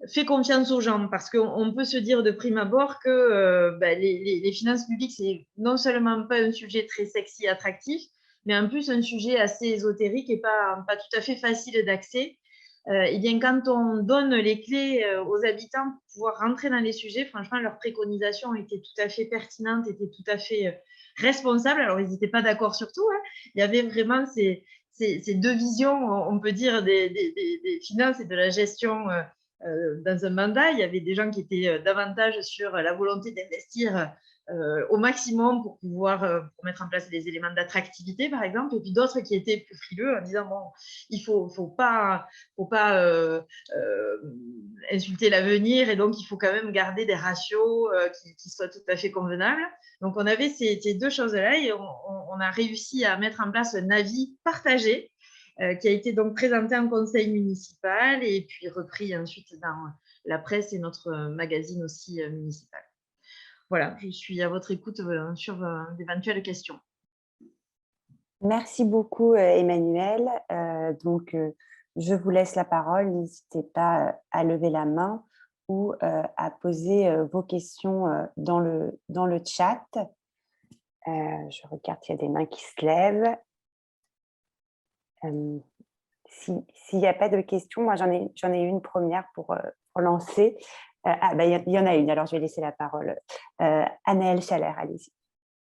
fait confiance aux gens, parce qu'on peut se dire de prime abord que les finances publiques, c'est non seulement pas un sujet très sexy, attractif, mais en plus un sujet assez ésotérique et pas tout à fait facile d'accès. Et bien, quand on donne les clés aux habitants pour pouvoir rentrer dans les sujets, franchement, leurs préconisations étaient tout à fait pertinentes, étaient tout à fait responsables. Alors, ils n'étaient pas d'accord sur tout, hein. Il y avait vraiment ces deux visions, on peut dire, des finances et de la gestion dans un mandat. Il y avait des gens qui étaient davantage sur la volonté d'investir au maximum pour pouvoir pour mettre en place des éléments d'attractivité, par exemple, et puis d'autres qui étaient plus frileux en disant bon, il faut pas insulter l'avenir, et donc il faut quand même garder des ratios qui soient tout à fait convenables. Donc on avait ces deux choses-là, et on a réussi à mettre en place un avis partagé qui a été donc présenté en conseil municipal et puis repris ensuite dans la presse et notre magazine aussi municipal. Voilà, je suis à votre écoute sur d'éventuelles questions. Merci beaucoup, Emmanuelle. Je vous laisse la parole. N'hésitez pas à lever la main ou à poser vos questions dans le chat. Je regarde s'il y a des mains qui se lèvent. S'il n'y a pas de questions, moi j'en ai une première pour lancer. Il y en a une, alors je vais laisser la parole. Anaëlle Chalère, allez-y.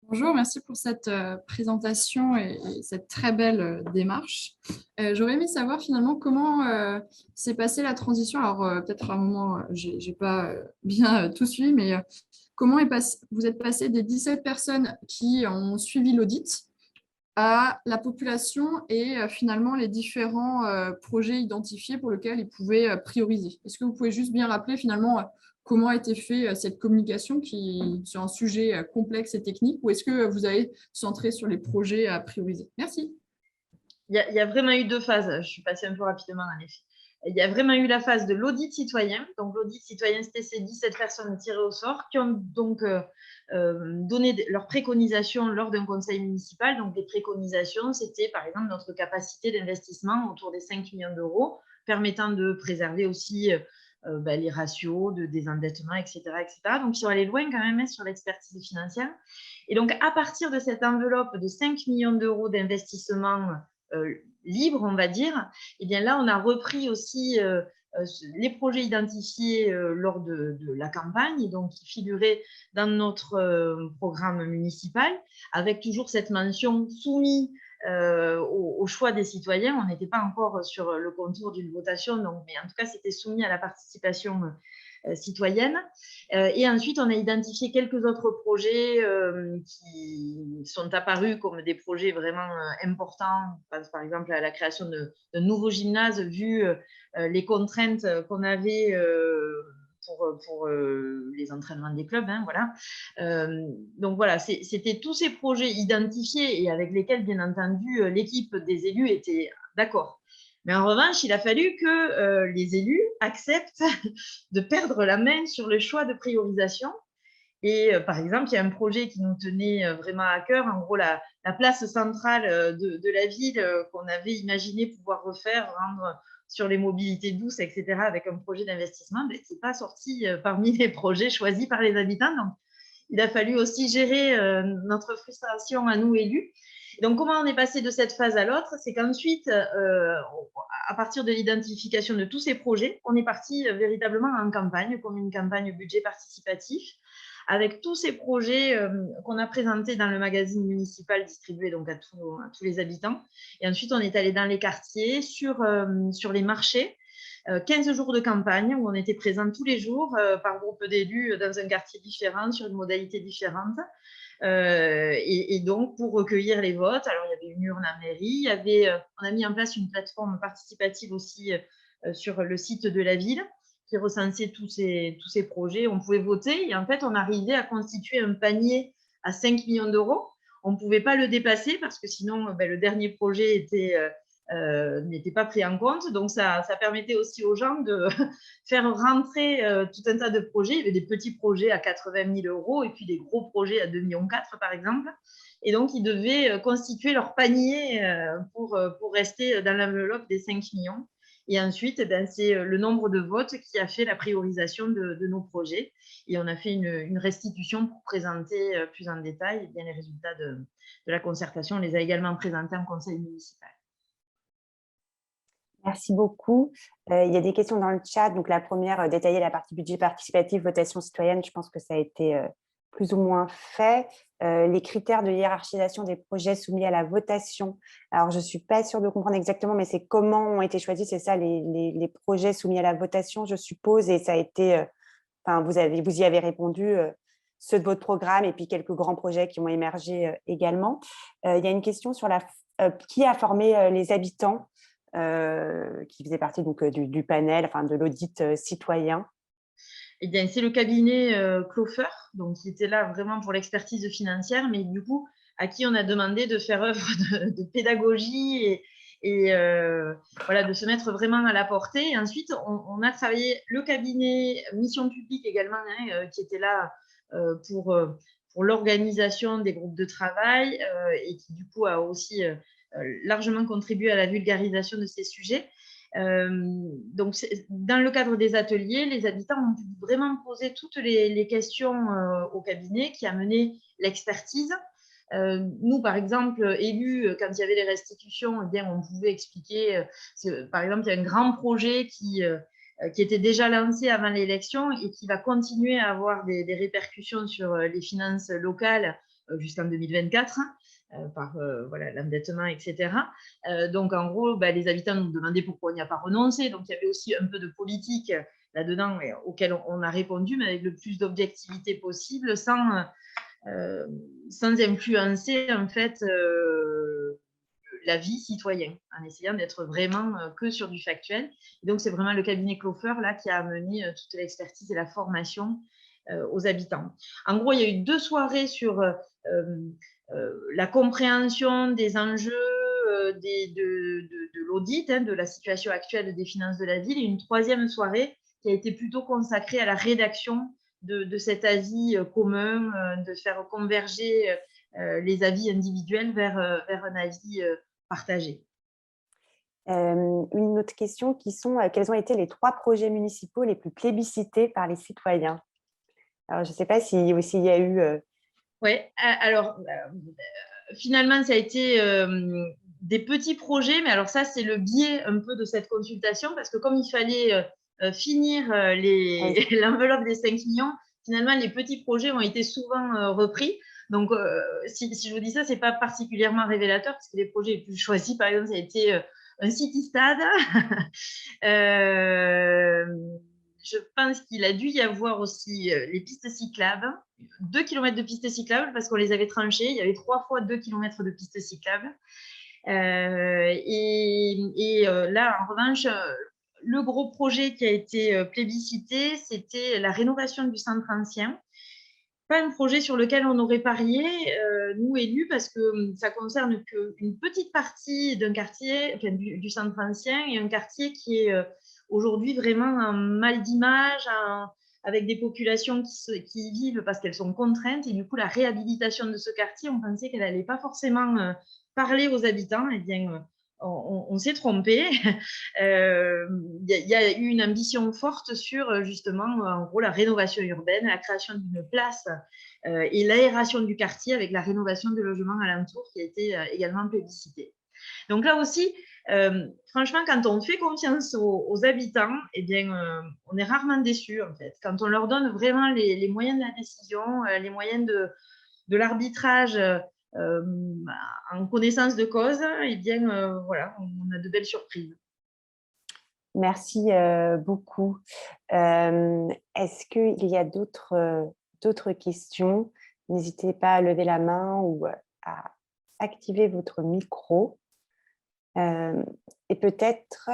Bonjour, merci pour cette présentation et cette très belle démarche. J'aurais aimé savoir finalement comment s'est passée la transition. Alors peut-être à un moment, je n'ai pas bien tout suivi, mais comment vous êtes passé des 17 personnes qui ont suivi l'audit à la population et finalement les différents projets identifiés pour lesquels ils pouvaient prioriser. Est-ce que vous pouvez juste bien rappeler finalement comment a été fait cette communication sur un sujet complexe et technique, ou est-ce que vous avez centré sur les projets à prioriser? Merci. Il y a vraiment eu deux phases. Je suis passée un peu rapidement en effet. Il y a vraiment eu la phase de l'audit citoyen. Donc, l'audit citoyen, c'était ces 17 personnes tirées au sort qui ont donc donné leurs préconisations lors d'un conseil municipal. Donc, les préconisations, c'était par exemple notre capacité d'investissement autour des 5 millions d'euros, permettant de préserver aussi les ratios de désendettement, etc., etc. Donc, ils sont allés loin quand même sur l'expertise financière. Et donc, à partir de cette enveloppe de 5 millions d'euros d'investissement libre, on va dire, et bien là, on a repris aussi les projets identifiés lors de la campagne, et donc qui figuraient dans notre programme municipal, avec toujours cette mention soumise au choix des citoyens. On n'était pas encore sur le contour d'une votation, donc, mais en tout cas, c'était soumis à la participation citoyenne. Et ensuite, on a identifié quelques autres projets qui sont apparus comme des projets vraiment importants. Je pense par exemple à la création d'un nouveau gymnase, vu les contraintes qu'on avait pour les entraînements des clubs. Hein, voilà. Donc voilà, c'était tous ces projets identifiés et avec lesquels, bien entendu, l'équipe des élus était d'accord. Mais en revanche, il a fallu que les élus acceptent de perdre la main sur le choix de priorisation. Et par exemple, il y a un projet qui nous tenait vraiment à cœur, en gros la place centrale de la ville qu'on avait imaginé pouvoir refaire, rendre sur les mobilités douces, etc., avec un projet d'investissement, mais qui n'est pas sorti parmi les projets choisis par les habitants. Donc, il a fallu aussi gérer notre frustration à nous élus. Donc, comment on est passé de cette phase à l'autre? C'est qu'ensuite, à partir de l'identification de tous ces projets, on est parti véritablement en campagne, comme une campagne budget participatif, avec tous ces projets qu'on a présentés dans le magazine municipal distribué donc à tous les habitants. Et ensuite, on est allé dans les quartiers, sur les marchés, 15 jours de campagne où on était présents tous les jours par groupe d'élus dans un quartier différent, sur une modalité différente. Et donc, pour recueillir les votes, alors il y avait une urne à mairie, on a mis en place une plateforme participative aussi sur le site de la ville qui recensait tous ces projets. On pouvait voter et en fait, on arrivait à constituer un panier à 5 millions d'euros. On ne pouvait pas le dépasser parce que sinon, le dernier projet n'était pas pris en compte. Donc, ça permettait aussi aux gens de faire rentrer tout un tas de projets. Il y avait des petits projets à 80 000 euros et puis des gros projets à 2,4 millions, par exemple. Et donc, ils devaient constituer leur panier pour rester dans l'enveloppe des 5 millions. Et ensuite, c'est le nombre de votes qui a fait la priorisation de nos projets. Et on a fait une restitution pour présenter plus en détail les résultats de la concertation. On les a également présentés en conseil municipal. Merci beaucoup. Il y a des questions dans le chat. Donc, la première, détailler la partie budget participatif, votation citoyenne. Je pense que ça a été plus ou moins fait. Les critères de hiérarchisation des projets soumis à la votation. Alors, je ne suis pas sûre de comprendre exactement, mais c'est comment ont été choisis, c'est ça, les projets soumis à la votation, je suppose. Et ça a été, vous y avez répondu, ceux de votre programme et puis quelques grands projets qui ont émergé également. Il y a une question sur qui a formé les habitants qui faisait partie donc, du panel, de l'audit citoyen. Eh bien, c'est le cabinet Clofer, donc qui était là vraiment pour l'expertise financière, mais du coup, à qui on a demandé de faire œuvre de pédagogie et voilà, de se mettre vraiment à la portée. Et ensuite, on a travaillé le cabinet Mission Publique également, qui était là pour l'organisation des groupes de travail et qui, du coup, a aussi largement contribué à la vulgarisation de ces sujets. Donc, dans le cadre des ateliers, les habitants ont pu vraiment poser toutes les questions au cabinet qui a mené l'expertise. Nous, par exemple, élus, quand il y avait les restitutions, eh bien, on pouvait expliquer, par exemple, il y a un grand projet qui était déjà lancé avant l'élection et qui va continuer à avoir des répercussions sur les finances locales jusqu'en 2024. Par l'endettement, etc. Donc, en gros, les habitants nous demandaient pourquoi on n'y a pas renoncé. Donc, il y avait aussi un peu de politique là-dedans auquel on a répondu, mais avec le plus d'objectivité possible, sans influencer, en fait, la vie citoyenne, en essayant d'être vraiment que sur du factuel. Et donc, c'est vraiment le cabinet Clofer là, qui a amené toute l'expertise et la formation aux habitants. En gros, il y a eu 2 soirées sur la compréhension des enjeux de l'audit, de la situation actuelle des finances de la ville, et une 3e soirée qui a été plutôt consacrée à la rédaction de cet avis commun, de faire converger les avis individuels vers un avis partagé. Une autre question quels ont été les 3 projets municipaux les plus plébiscités par les citoyens? Alors, je ne sais pas s'il y a eu… Oui, alors finalement, ça a été des petits projets, mais alors ça, c'est le biais un peu de cette consultation, parce que comme il fallait finir l'enveloppe des 5 millions, finalement, les petits projets ont été souvent repris. Donc, si je vous dis ça, ce n'est pas particulièrement révélateur, parce que les projets les plus choisis, par exemple, ça a été un city-stade. Je pense qu'il a dû y avoir aussi les pistes cyclables, 2 km de pistes cyclables, parce qu'on les avait tranchées. Il y avait 3 fois 2 km de pistes cyclables. Là, en revanche, le gros projet qui a été plébiscité, c'était la rénovation du centre ancien. Pas un projet sur lequel on aurait parié, nous élus, parce que ça concerne qu'une petite partie d'un quartier, enfin, du centre ancien, et un quartier qui est aujourd'hui vraiment en mal d'image, avec des populations qui y vivent parce qu'elles sont contraintes. Et du coup, la réhabilitation de ce quartier, on pensait qu'elle n'allait pas forcément parler aux habitants. Eh bien, on s'est trompé. Il y a eu une ambition forte sur justement, en gros, la rénovation urbaine, la création d'une place et l'aération du quartier avec la rénovation de logements alentours qui a été également plébiscitée. Donc là aussi, franchement, quand on fait confiance aux habitants, eh bien, on est rarement déçus en fait. Quand on leur donne vraiment les moyens de la décision, les moyens de l'arbitrage en connaissance de cause, eh bien, voilà, on a de belles surprises. Merci beaucoup. Est-ce qu'il y a d'autres questions? N'hésitez pas à lever la main ou à activer votre micro. Et peut-être,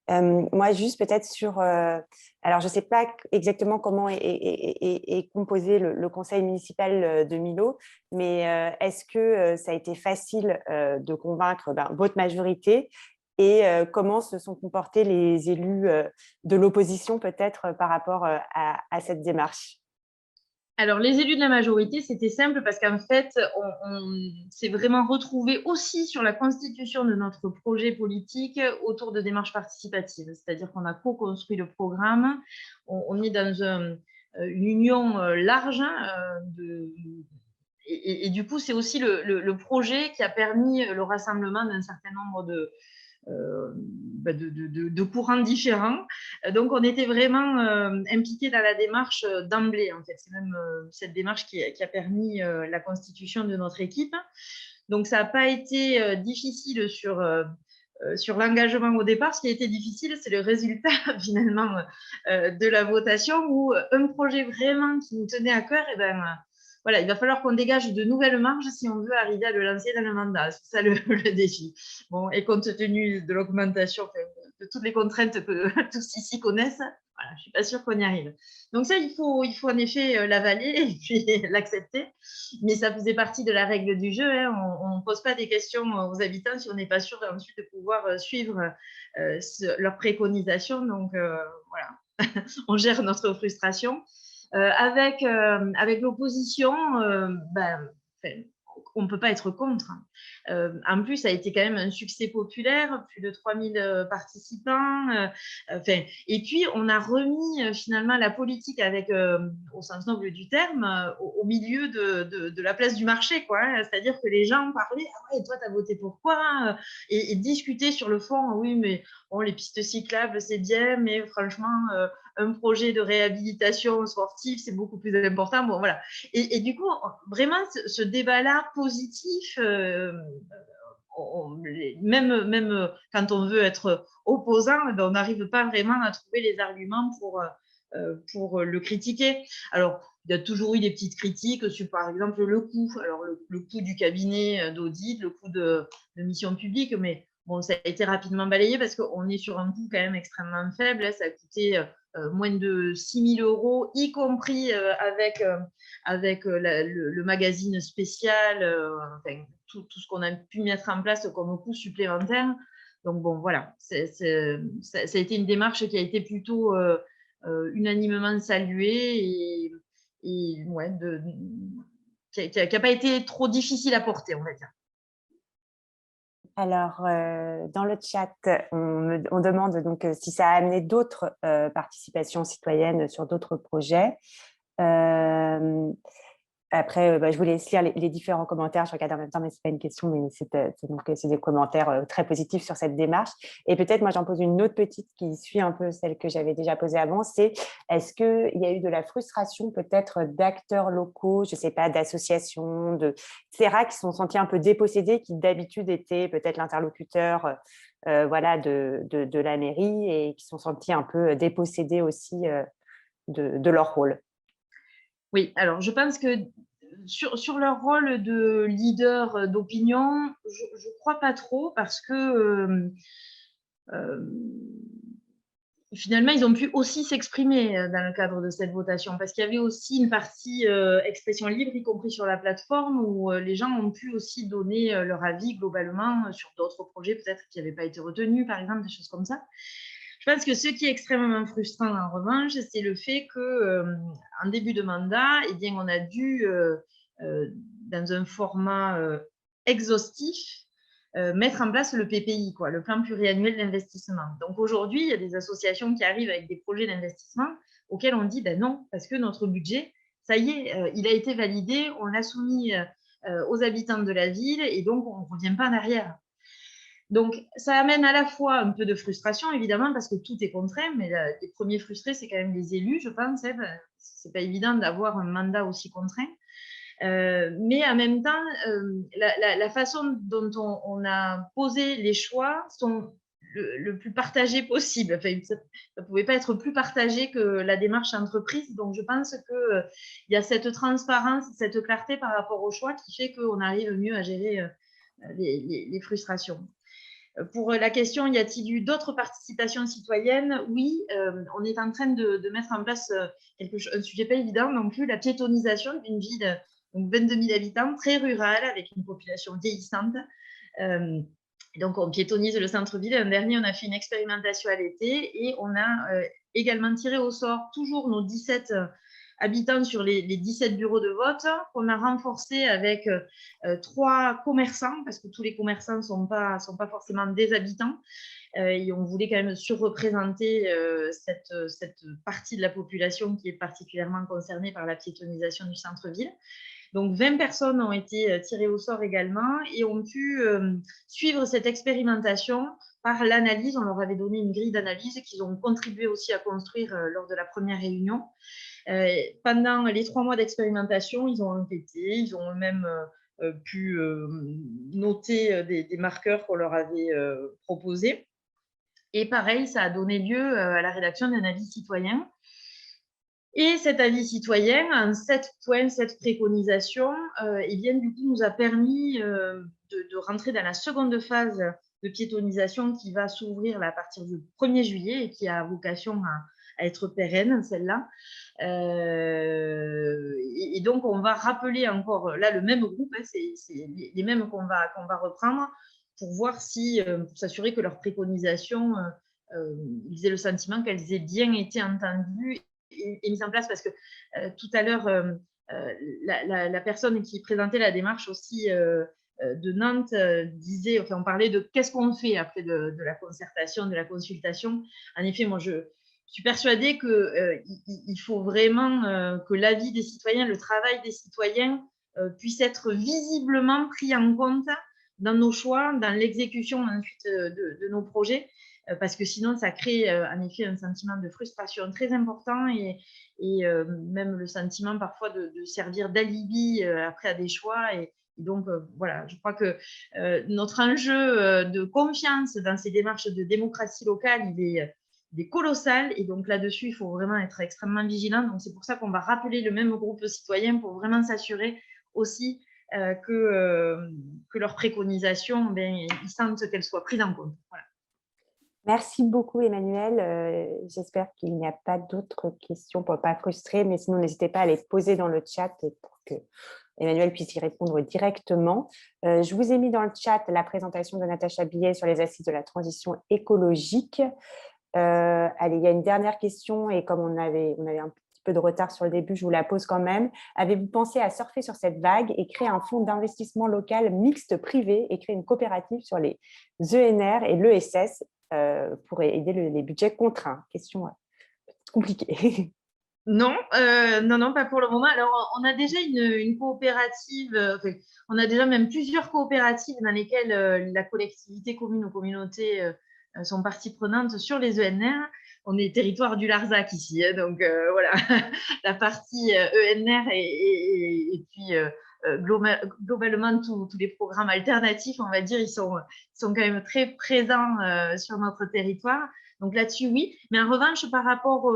moi, juste peut-être sur… alors, je ne sais pas exactement comment est composé le conseil municipal de Millau, mais est-ce que ça a été facile de convaincre votre majorité et comment se sont comportés les élus de l'opposition peut-être par rapport à cette démarche? Alors, les élus de la majorité, c'était simple parce qu'en fait, on s'est vraiment retrouvé aussi sur la constitution de notre projet politique autour de démarches participatives. C'est-à-dire qu'on a co-construit le programme. On est dans une union large. Et du coup, c'est aussi le projet qui a permis le rassemblement d'un certain nombre de courants différents. Donc, on était vraiment impliqués dans la démarche d'emblée. En fait, c'est même cette démarche qui a permis la constitution de notre équipe. Donc, ça n'a pas été difficile sur l'engagement au départ. Ce qui a été difficile, c'est le résultat finalement de la votation où un projet vraiment qui nous tenait à cœur, voilà, il va falloir qu'on dégage de nouvelles marges si on veut arriver à le lancer dans le mandat. C'est ça le défi. Bon, et compte tenu de l'augmentation, de toutes les contraintes que tous ici connaissent, voilà, je ne suis pas sûre qu'on y arrive. Donc ça, il faut en effet l'avaler et puis l'accepter. Mais ça faisait partie de la règle du jeu. Hein. On ne pose pas des questions aux habitants si on n'est pas sûr ensuite de pouvoir suivre leurs préconisations. Donc voilà, on gère notre frustration. Avec l'opposition, on ne peut pas être contre. En plus, ça a été quand même un succès populaire, plus de 3000 participants. Et puis, on a remis finalement la politique avec, au sens noble du terme, au milieu de la place du marché, quoi. Hein. C'est-à-dire que les gens parlaient, ah ouais, toi, tu as voté pour quoi? Et discutaient sur le fond, oui, mais bon, les pistes cyclables, c'est bien, mais franchement, un projet de réhabilitation sportive, c'est beaucoup plus important. Bon, voilà. Et du coup, vraiment, ce débat-là positif, même quand on veut être opposant, on n'arrive pas vraiment à trouver les arguments pour le critiquer. Alors, il y a toujours eu des petites critiques sur, par exemple, le coût. Alors, le coût du cabinet d'audit, le coût de mission publique, mais bon, ça a été rapidement balayé parce qu'on est sur un coût quand même extrêmement faible. Ça a coûté moins de 6 000 €, y compris avec le magazine spécial, enfin, tout ce qu'on a pu mettre en place comme coût supplémentaire. Donc bon, voilà, ça a été une démarche qui a été plutôt unanimement saluée et ouais, qui n'a pas été trop difficile à porter, on va dire. Alors, dans le chat, on demande donc si ça a amené d'autres participations citoyennes sur d'autres projets. Après, je vous laisse lire les différents commentaires. Je regarde en même temps, mais ce n'est pas une question, mais c'est des commentaires très positifs sur cette démarche. Et peut-être, moi, j'en pose une autre petite qui suit un peu celle que j'avais déjà posée avant. C'est, est-ce qu'il y a eu de la frustration peut-être d'acteurs locaux, je ne sais pas, d'associations, etc., qui se sont sentis un peu dépossédés, qui d'habitude étaient peut-être l'interlocuteur voilà, de la mairie et qui se sont sentis un peu dépossédés aussi de leur rôle? Oui, alors je pense que sur leur rôle de leader d'opinion, je ne crois pas trop parce que finalement, ils ont pu aussi s'exprimer dans le cadre de cette votation parce qu'il y avait aussi une partie expression libre, y compris sur la plateforme, où les gens ont pu aussi donner leur avis globalement sur d'autres projets peut-être qui n'avaient pas été retenus, par exemple, des choses comme ça. Je pense que ce qui est extrêmement frustrant, en revanche, c'est le fait qu'en début de mandat, eh bien, on a dû, dans un format exhaustif, mettre en place le PPI, quoi, le plan pluriannuel d'investissement. Donc aujourd'hui, il y a des associations qui arrivent avec des projets d'investissement auxquels on dit ben non, parce que notre budget, ça y est, il a été validé, on l'a soumis aux habitants de la ville et donc on ne revient pas en arrière. Donc, ça amène à la fois un peu de frustration, évidemment, parce que tout est contraint, mais les premiers frustrés, c'est quand même les élus, je pense. Hein, c'est pas évident d'avoir un mandat aussi contraint. Mais en même temps, la façon dont on a posé les choix sont le plus partagé possible. Enfin, ça ne pouvait pas être plus partagé que la démarche entreprise. Donc, je pense qu'il y a cette transparence, cette clarté par rapport au choix qui fait qu'on arrive mieux à gérer les frustrations. Pour la question, y a-t-il eu d'autres participations citoyennes? Oui, on est en train de mettre en place un sujet pas évident non plus, la piétonisation d'une ville, donc 22 000 habitants, très rurale, avec une population vieillissante. Donc, on piétonise le centre-ville. L'an dernier, on a fait une expérimentation à l'été et on a également tiré au sort toujours nos 17 habitants sur les 17 bureaux de vote, qu'on a renforcé avec 3 commerçants, parce que tous les commerçants ne sont pas forcément des habitants. Et on voulait quand même surreprésenter cette partie de la population qui est particulièrement concernée par la piétonisation du centre-ville. Donc, 20 personnes ont été tirées au sort également et ont pu suivre cette expérimentation par l'analyse. On leur avait donné une grille d'analyse qu'ils ont contribué aussi à construire lors de la première réunion. Pendant les 3 mois d'expérimentation, ils ont enquêté, ils ont même pu noter des marqueurs qu'on leur avait proposés. Et pareil, ça a donné lieu à la rédaction d'un avis citoyen. Et cet avis citoyen, en 7 points, 7 préconisations, eh bien, du coup, nous a permis de rentrer dans la seconde phase de piétonisation qui va s'ouvrir à partir du 1er juillet et qui a vocation à être pérenne, celle-là. Et donc, on va rappeler encore, là, le même groupe, hein, c'est les mêmes qu'on va reprendre pour voir si, pour s'assurer que leurs préconisations, ils aient le sentiment qu'elles aient bien été entendues et mise en place, parce que tout à l'heure, la personne qui présentait la démarche aussi de Nantes disait, enfin, on parlait de qu'est-ce qu'on fait après de la concertation, de la consultation. En effet, moi, je suis persuadée qu'il faut vraiment que l'avis des citoyens, le travail des citoyens puisse être visiblement pris en compte dans nos choix, dans l'exécution ensuite de nos projets. Parce que sinon, ça crée en effet un sentiment de frustration très important et même le sentiment parfois de servir d'alibi après à des choix. Et donc, voilà, je crois que notre enjeu de confiance dans ces démarches de démocratie locale, il est colossal. Et donc, là-dessus, il faut vraiment être extrêmement vigilant. Donc, c'est pour ça qu'on va rappeler le même groupe citoyen pour vraiment s'assurer aussi que leurs préconisations, ben, ils sentent qu'elles soient prises en compte. Voilà. Merci beaucoup, Emmanuel. J'espère qu'il n'y a pas d'autres questions pour ne pas frustrer, mais sinon, n'hésitez pas à les poser dans le chat pour que Emmanuel puisse y répondre directement. Je vous ai mis dans le chat la présentation de Natacha Billet sur les assises de la transition écologique. Allez, il y a une dernière question et comme on avait un petit peu de retard sur le début, je vous la pose quand même. Avez-vous pensé à surfer sur cette vague et créer un fonds d'investissement local mixte privé et créer une coopérative sur les ENR et l'ESS pour aider les budgets contraints? Question compliquée. Non, non, pas pour le moment. Alors, on a déjà une coopérative, enfin, on a déjà même plusieurs coopératives dans lesquelles la collectivité, commune ou communauté sont partie prenante sur les ENR. On est territoire du Larzac ici, hein, donc voilà, la partie ENR et puis globalement tous les programmes alternatifs, on va dire, ils sont quand même très présents sur notre territoire. Donc là-dessus, oui. Mais en revanche, par rapport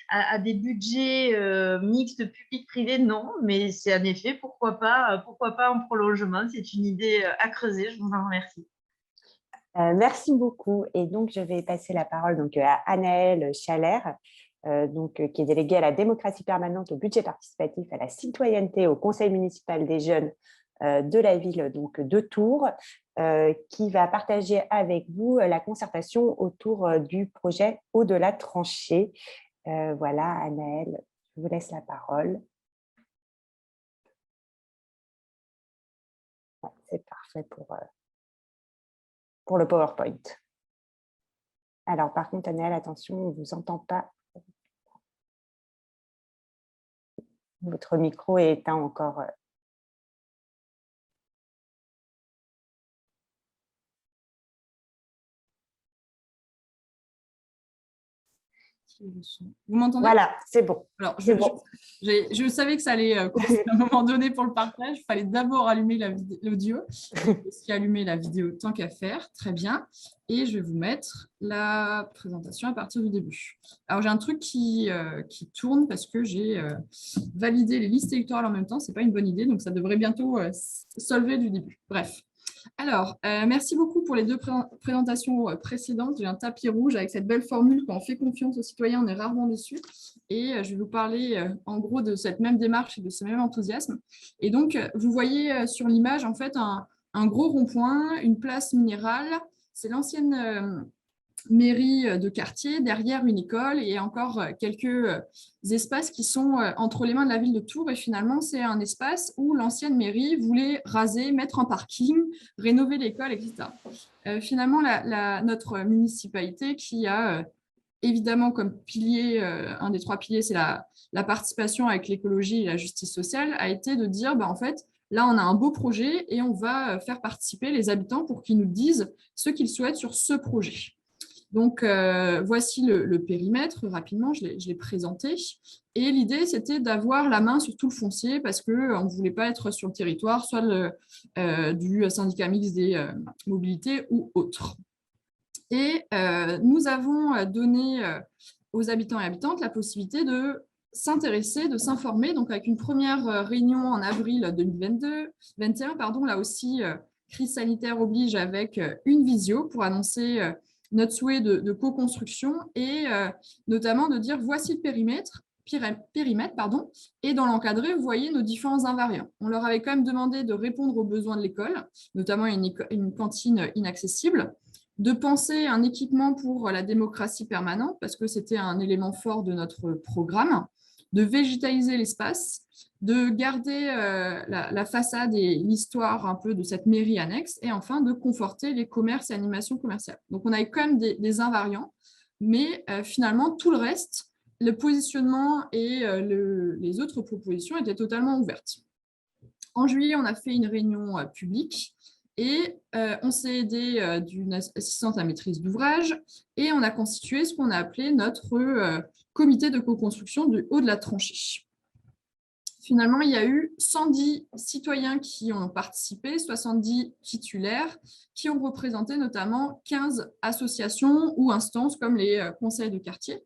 à des budgets mixtes public-privé, non. Mais c'est en effet, pourquoi pas en prolongement. C'est une idée à creuser. Je vous en remercie. Merci beaucoup. Et donc, je vais passer la parole donc, à Anaëlle Chalère, qui est déléguée à la démocratie permanente, au budget participatif, à la citoyenneté, au conseil municipal des jeunes de la ville donc, de Tours, qui va partager avec vous la concertation autour du projet Au-delà tranchée. Voilà, Anaëlle, je vous laisse la parole. C'est parfait pour le PowerPoint. Alors, par contre, Anaëlle, attention, on ne vous entend pas. Votre micro est éteint encore. Vous m'entendez? Voilà, c'est bon. Alors, C'est bon. je savais que ça allait commencer à un moment donné pour le partage. Il fallait d'abord allumer l'audio, aussi allumer la vidéo tant qu'à faire. Très bien. Et je vais vous mettre la présentation à partir du début. Alors, j'ai un truc qui tourne parce que j'ai validé les listes électorales en même temps. Ce n'est pas une bonne idée, donc ça devrait bientôt solver du début. Bref. Alors, merci beaucoup pour les deux présentations précédentes. J'ai un tapis rouge avec cette belle formule quand on fait confiance aux citoyens, on est rarement déçus. Et je vais vous parler en gros de cette même démarche et de ce même enthousiasme. Et donc, vous voyez sur l'image en fait un gros rond-point, une place minérale. C'est l'ancienne mairie de quartier, derrière une école et encore quelques espaces qui sont entre les mains de la ville de Tours. Et finalement, c'est un espace où l'ancienne mairie voulait raser, mettre en parking, rénover l'école, etc. Finalement, notre municipalité qui a évidemment comme pilier, un des 3 piliers, c'est la participation avec l'écologie et la justice sociale, a été de dire, en fait, là, on a un beau projet et on va faire participer les habitants pour qu'ils nous disent ce qu'ils souhaitent sur ce projet. Donc, voici le périmètre, rapidement, je l'ai présenté. Et l'idée, c'était d'avoir la main sur tout le foncier parce qu'on ne voulait pas être sur le territoire, soit du syndicat mixte des mobilités ou autre. Et nous avons donné aux habitants et habitantes la possibilité de s'intéresser, de s'informer. Donc, avec une première réunion en avril 2021, là aussi, crise sanitaire oblige avec une visio pour annoncer notre souhait de co-construction et notamment de dire voici le périmètre, et dans l'encadré, vous voyez nos différents invariants. On leur avait quand même demandé de répondre aux besoins de l'école, notamment une cantine inaccessible, de penser un équipement pour la démocratie permanente, parce que c'était un élément fort de notre programme, de végétaliser l'espace, de garder la façade et l'histoire un peu de cette mairie annexe, et enfin de conforter les commerces et animations commerciales. Donc on avait quand même des invariants, mais finalement tout le reste, le positionnement et les autres propositions étaient totalement ouvertes. En juillet, on a fait une réunion publique et on s'est aidé d'une assistante à maîtrise d'ouvrage et on a constitué ce qu'on a appelé notre comité de co-construction du haut de la tranchée. Finalement, il y a eu 110 citoyens qui ont participé, 70 titulaires, qui ont représenté notamment 15 associations ou instances comme les conseils de quartier,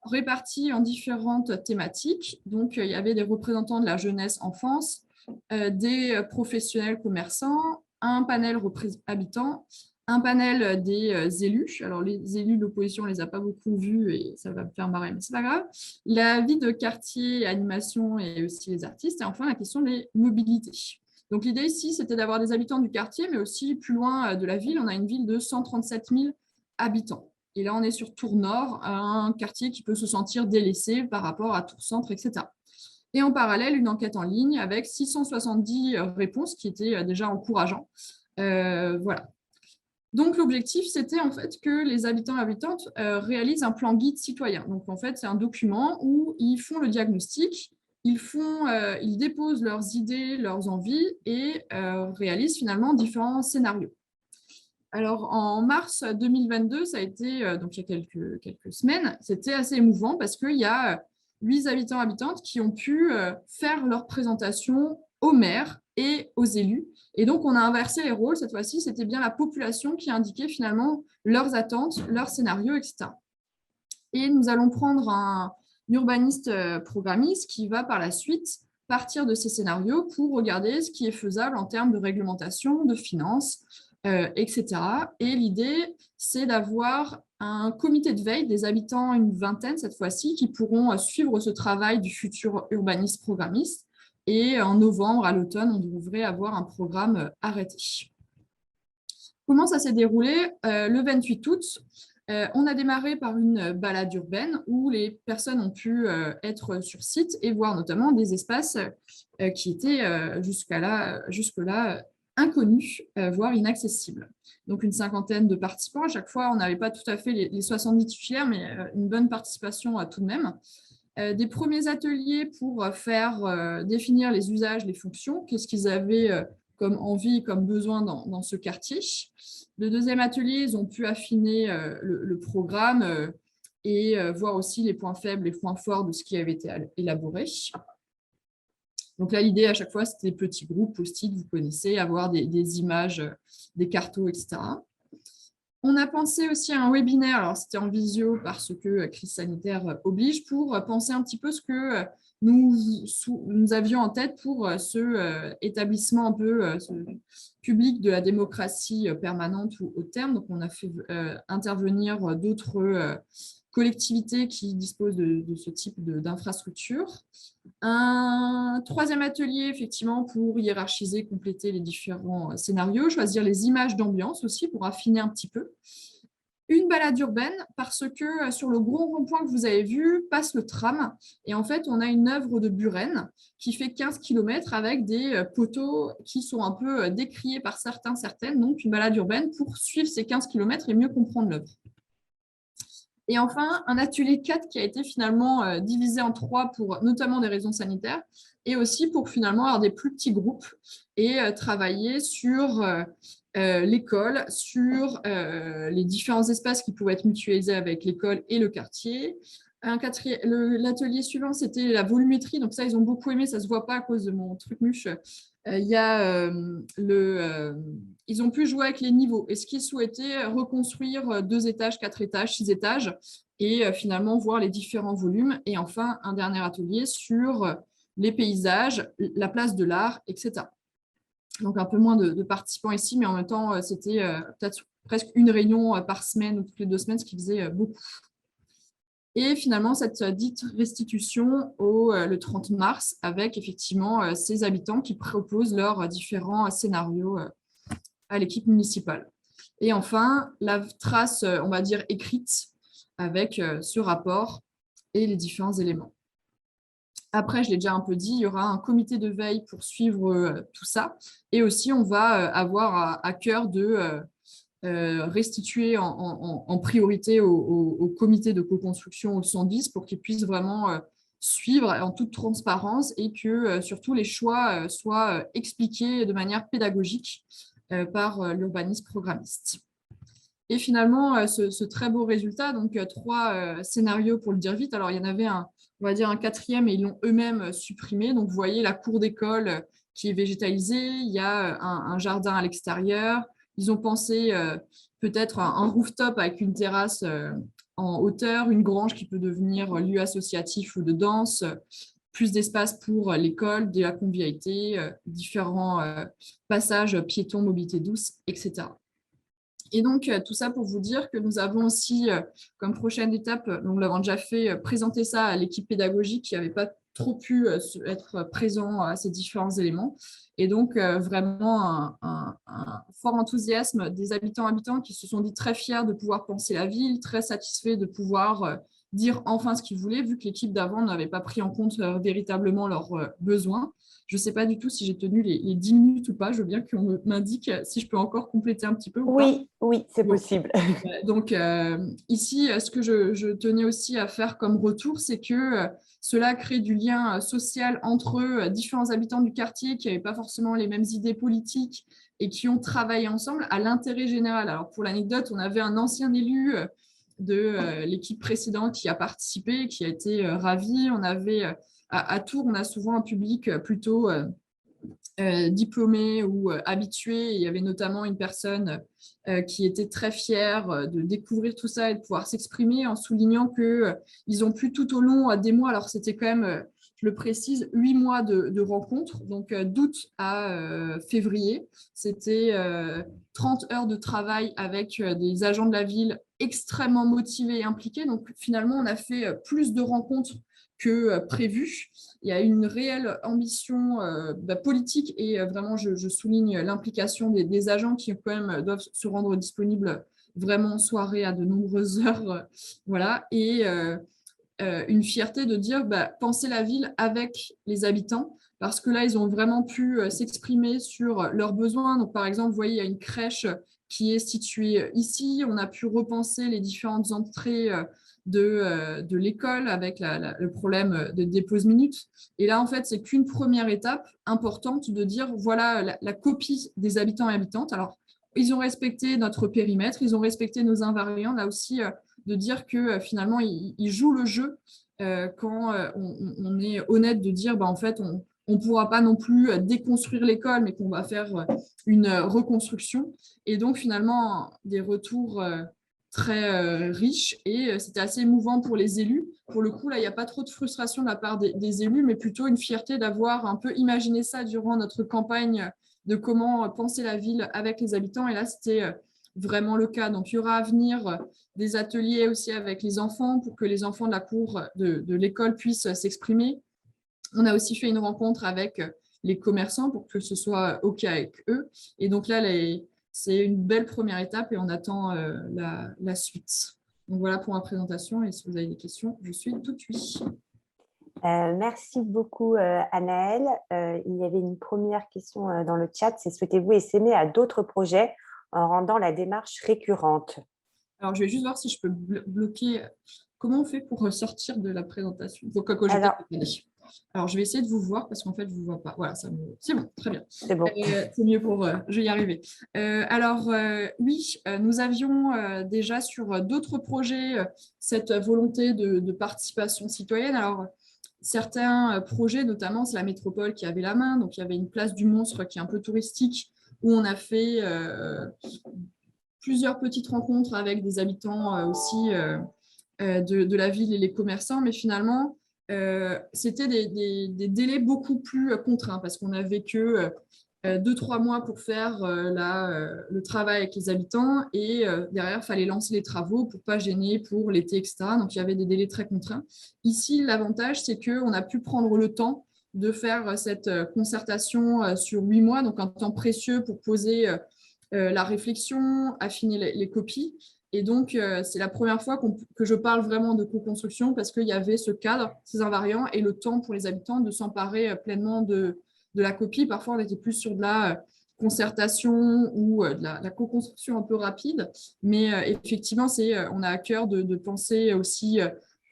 répartis en différentes thématiques. Donc, il y avait des représentants de la jeunesse enfance, des professionnels commerçants, un panel habitants, un panel des élus. Alors, les élus de l'opposition, on ne les a pas beaucoup vus et ça va me faire marrer, mais ce n'est pas grave. La vie de quartier, animation et aussi les artistes. Et enfin, la question des mobilités. Donc, l'idée ici, c'était d'avoir des habitants du quartier, mais aussi plus loin de la ville. On a une ville de 137 000 habitants. Et là, on est sur Tours Nord, un quartier qui peut se sentir délaissé par rapport à Tours Centre, etc. Et en parallèle, une enquête en ligne avec 670 réponses qui étaient déjà encourageants. Voilà. Donc, l'objectif, c'était en fait que les habitants et habitantes réalisent un plan guide citoyen. Donc, en fait, c'est un document où ils font le diagnostic, ils déposent leurs idées, leurs envies et réalisent finalement différents scénarios. Alors, en mars 2022, ça a été, donc il y a quelques semaines, c'était assez émouvant parce qu'il y a 8 habitants et habitantes qui ont pu faire leur présentation au maire et aux élus. Et donc, on a inversé les rôles. Cette fois-ci, c'était bien la population qui indiquait finalement leurs attentes, leurs scénarios, etc. Et nous allons prendre un urbaniste programmiste qui va par la suite partir de ces scénarios pour regarder ce qui est faisable en termes de réglementation, de finances, etc. Et l'idée, c'est d'avoir un comité de veille des habitants, une vingtaine cette fois-ci, qui pourront suivre ce travail du futur urbaniste programmiste. Et en novembre, à l'automne, on devrait avoir un programme arrêté. Comment ça s'est déroulé? Le 28 août, on a démarré par une balade urbaine où les personnes ont pu être sur site et voir notamment des espaces qui étaient jusque-là inconnus, voire inaccessibles. Donc, une cinquantaine de participants. À chaque fois, on n'avait pas tout à fait les 70 titulaires, mais une bonne participation tout de même. Des premiers ateliers pour faire définir les usages, les fonctions, qu'est-ce qu'ils avaient comme envie, comme besoin dans ce quartier. Le deuxième atelier, ils ont pu affiner le programme et voir aussi les points faibles, les points forts de ce qui avait été élaboré. Donc là, l'idée à chaque fois, c'était des petits groupes, post-it, vous connaissez, avoir des images, des cartos, etc. On a pensé aussi à un webinaire, alors c'était en visio parce que crise sanitaire oblige, pour penser un petit peu ce que nous avions en tête pour ce établissement un peu ce public de la démocratie permanente ou au terme. Donc, on a fait intervenir d'autres collectivités qui disposent de ce type d'infrastructure. Un troisième atelier, effectivement, pour hiérarchiser, compléter les différents scénarios, choisir les images d'ambiance aussi pour affiner un petit peu. Une balade urbaine, parce que sur le gros rond-point que vous avez vu, passe le tram. Et en fait, on a une œuvre de Buren qui fait 15 km avec des poteaux qui sont un peu décriés par certains, certaines. Donc, une balade urbaine pour suivre ces 15 km et mieux comprendre l'œuvre. Et enfin, un atelier 4 qui a été finalement divisé en 3 pour notamment des raisons sanitaires et aussi pour finalement avoir des plus petits groupes et travailler sur l'école, sur les différents espaces qui pouvaient être mutualisés avec l'école et le quartier. L'atelier suivant, c'était la volumétrie. Donc ça, ils ont beaucoup aimé. Ça ne se voit pas à cause de mon truc muche. Ils ont pu jouer avec les niveaux. Et ce qu'ils souhaitaient, reconstruire 2 étages, 4 étages, 6 étages et finalement voir les différents volumes. Et enfin, un dernier atelier sur les paysages, la place de l'art, etc. Donc, un peu moins de participants ici, mais en même temps, c'était peut-être presque une réunion par semaine ou toutes les 2 semaines, ce qui faisait beaucoup. Et finalement, cette dite restitution le 30 mars, avec effectivement ces habitants qui proposent leurs différents scénarios à l'équipe municipale. Et enfin, la trace, on va dire, écrite avec ce rapport et les différents éléments. Après, je l'ai déjà un peu dit, il y aura un comité de veille pour suivre tout ça. Et aussi, on va avoir à cœur de restituer en priorité au comité de co-construction au 110 pour qu'ils puissent vraiment suivre en toute transparence et que surtout les choix soient expliqués de manière pédagogique par l'urbaniste programmiste. Et finalement, ce très beau résultat, donc 3 scénarios pour le dire vite. Alors, il y en avait on va dire un 4e et ils l'ont eux-mêmes supprimé. Donc, vous voyez la cour d'école qui est végétalisée. Il y a un jardin à l'extérieur. Ils ont pensé peut-être un rooftop avec une terrasse en hauteur, une grange qui peut devenir lieu associatif ou de danse, plus d'espace pour l'école, de la convivialité, différents passages piétons, mobilité douce, etc. Et donc, tout ça pour vous dire que nous avons aussi, comme prochaine étape, nous l'avons déjà fait, présenter ça à l'équipe pédagogique qui n'avait pas trop pu être présent à ces différents éléments. Et donc, vraiment un fort enthousiasme des habitants qui se sont dit très fiers de pouvoir penser la ville, très satisfaits de pouvoir dire enfin ce qu'ils voulaient, vu que l'équipe d'avant n'avait pas pris en compte véritablement leurs besoins. Je ne sais pas du tout si j'ai tenu les 10 minutes ou pas. Je veux bien qu'on m'indique si je peux encore compléter un petit peu ou pas. Oui, c'est possible. Donc, ici, ce que je tenais aussi à faire comme retour, c'est que cela crée du lien social entre différents habitants du quartier qui n'avaient pas forcément les mêmes idées politiques et qui ont travaillé ensemble à l'intérêt général. Alors, pour l'anecdote, on avait un ancien élu de l'équipe précédente qui a participé, qui a été ravi. On avait à Tours, on a souvent un public plutôt diplômé ou habitué. Il y avait notamment une personne qui était très fière de découvrir tout ça et de pouvoir s'exprimer en soulignant qu'ils ont pu tout au long des mois, alors c'était quand même, je le précise, 8 mois de rencontres, donc d'août à février. C'était 30 heures de travail avec des agents de la ville extrêmement motivés et impliqués. Donc finalement, on a fait plus de rencontres que prévu. Il y a une réelle ambition politique et vraiment, je souligne l'implication des agents qui quand même doivent se rendre disponibles vraiment en soirée à de nombreuses heures. Voilà. Et une fierté de dire penser la ville avec les habitants parce que là, ils ont vraiment pu s'exprimer sur leurs besoins. Donc, par exemple, vous voyez, il y a une crèche qui est située ici. On a pu repenser les différentes entrées de l'école avec le problème de dépose minutes. Et là, en fait, c'est qu'une première étape importante de dire, voilà la copie des habitants et habitantes. Alors, ils ont respecté notre périmètre, ils ont respecté nos invariants. Là aussi, de dire que finalement, ils jouent le jeu quand on est honnête de dire, en fait, on ne pourra pas non plus déconstruire l'école, mais qu'on va faire une reconstruction. Et donc, finalement, des retours très riches. Et c'était assez émouvant pour les élus. Pour le coup, là, il n'y a pas trop de frustration de la part des élus, mais plutôt une fierté d'avoir un peu imaginé ça durant notre campagne de comment penser la ville avec les habitants. Et là, c'était vraiment le cas. Donc, il y aura à venir des ateliers aussi avec les enfants pour que les enfants de la cour de l'école puissent s'exprimer. On a aussi fait une rencontre avec les commerçants pour que ce soit OK avec eux. Et donc là, c'est une belle première étape et on attend la suite. Donc voilà pour ma présentation. Et si vous avez des questions, je suis tout oui. Merci beaucoup, Anaëlle. Il y avait une première question dans le chat, c'est souhaitez-vous essaimer à d'autres projets en rendant la démarche récurrente? Alors, je vais juste voir si je peux bloquer. Comment on fait pour sortir de la présentation? Alors, je vais essayer de vous voir parce qu'en fait, je ne vous vois pas. Voilà, c'est bon, très bien. C'est bon. C'est mieux pour… je vais y arriver. Oui, nous avions déjà sur d'autres projets cette volonté de participation citoyenne. Alors, certains projets, notamment, c'est la métropole qui avait la main. Donc, il y avait une place du monstre qui est un peu touristique où on a fait plusieurs petites rencontres avec des habitants aussi de la ville et les commerçants. Mais finalement, c'était des délais beaucoup plus contraints parce qu'on n'avait que 2-3 mois pour faire le travail avec les habitants et derrière, il fallait lancer les travaux pour ne pas gêner pour l'été, etc. Donc, il y avait des délais très contraints. Ici, l'avantage, c'est qu'on a pu prendre le temps de faire cette concertation sur 8 mois, donc un temps précieux pour poser la réflexion, affiner les copies. Et donc, c'est la première fois que je parle vraiment de co-construction parce qu'il y avait ce cadre, ces invariants et le temps pour les habitants de s'emparer pleinement de la copie. Parfois, on était plus sur de la concertation ou de la co-construction un peu rapide. Mais effectivement, on a à cœur de penser aussi…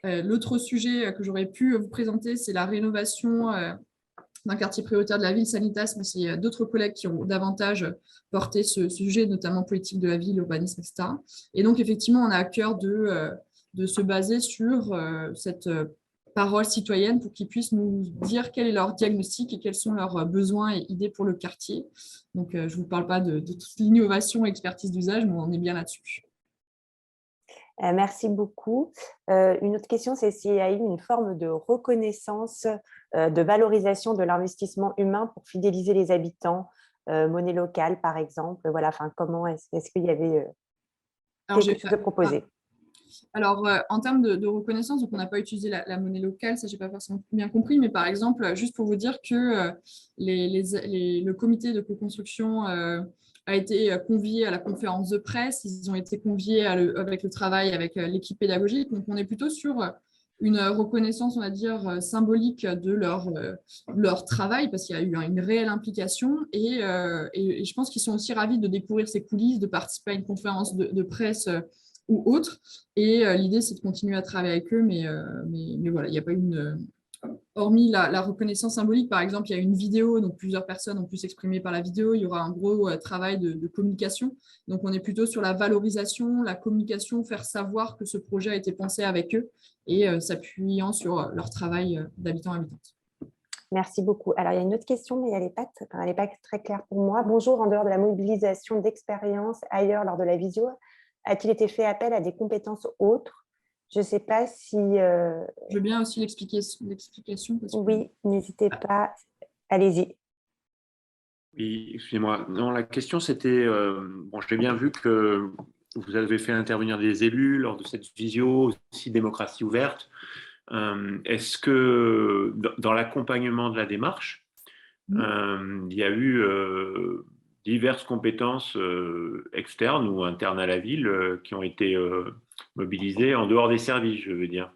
l'autre sujet que j'aurais pu vous présenter, c'est la rénovation d'un quartier prioritaire de la ville, Sanitas, mais c'est d'autres collègues qui ont davantage porté ce sujet, notamment politique de la ville, urbanisme, etc. Et donc, effectivement, on a à cœur de se baser sur cette parole citoyenne pour qu'ils puissent nous dire quel est leur diagnostic et quels sont leurs besoins et idées pour le quartier. Donc, je ne vous parle pas de toute l'innovation et expertise d'usage, mais on est bien là-dessus. Merci beaucoup. Une autre question, c'est s'il y a eu une forme de reconnaissance, de valorisation de l'investissement humain pour fidéliser les habitants, monnaie locale par exemple. Voilà, comment est-ce qu'il y avait quelque chose de proposé? Alors, en termes de reconnaissance, donc on n'a pas utilisé la monnaie locale, ça, je n'ai pas forcément bien compris, mais par exemple, juste pour vous dire que le comité de co-construction a été convié à la conférence de presse, ils ont été conviés avec le travail, avec l'équipe pédagogique, donc on est plutôt sur une reconnaissance, on va dire, symbolique de leur travail, parce qu'il y a eu une réelle implication, et je pense qu'ils sont aussi ravis de découvrir ces coulisses, de participer à une conférence de presse ou autre. Et l'idée, c'est de continuer à travailler avec eux, mais voilà, il n'y a pas hormis la reconnaissance symbolique, par exemple, il y a une vidéo, donc plusieurs personnes ont pu s'exprimer par la vidéo, il y aura un gros travail de communication. Donc, on est plutôt sur la valorisation, la communication, faire savoir que ce projet a été pensé avec eux et s'appuyant sur leur travail d'habitants-habitantes. Merci beaucoup. Alors, il y a une autre question, mais elle n'est pas très claire pour moi. Bonjour, en dehors de la mobilisation d'expérience ailleurs lors de la visio, a-t-il été fait appel à des compétences autres? Je ne sais pas si… Je veux bien aussi l'explication. Oui, n'hésitez pas. Allez-y. Oui, excusez-moi. Non, la question, c'était… j'ai bien vu que vous avez fait intervenir des élus lors de cette visio, aussi démocratie ouverte. Est-ce que dans l'accompagnement de la démarche, il y a eu diverses compétences externes ou internes à la ville qui ont été mobilisées en dehors des services, je veux dire.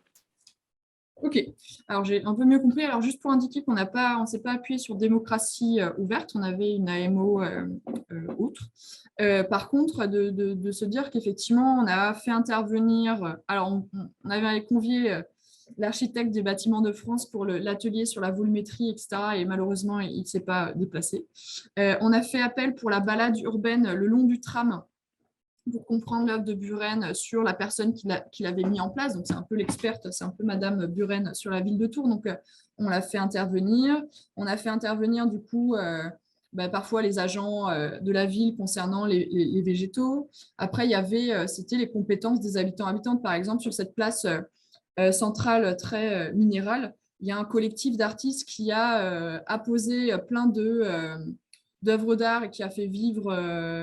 Ok, alors j'ai un peu mieux compris. Alors juste pour indiquer qu'on ne s'est pas appuyé sur démocratie ouverte, on avait une AMO outre. Par contre, de se dire qu'effectivement, on a fait intervenir, alors on avait convié l'architecte des bâtiments de France pour l'atelier sur la volumétrie, etc. Et malheureusement, il ne s'est pas déplacé. On a fait appel pour la balade urbaine le long du tram pour comprendre l'œuvre de Buren sur la personne qui l'avait mis en place. Donc, c'est un peu l'experte, c'est un peu Madame Buren sur la ville de Tours. Donc, on l'a fait intervenir. On a fait intervenir, du coup, parfois les agents de la ville concernant les végétaux. Après, il y avait, c'était les compétences des habitants-habitantes. Par exemple, sur cette place centrale très minérale, il y a un collectif d'artistes qui a apposé plein d'œuvres d'art et qui a fait vivre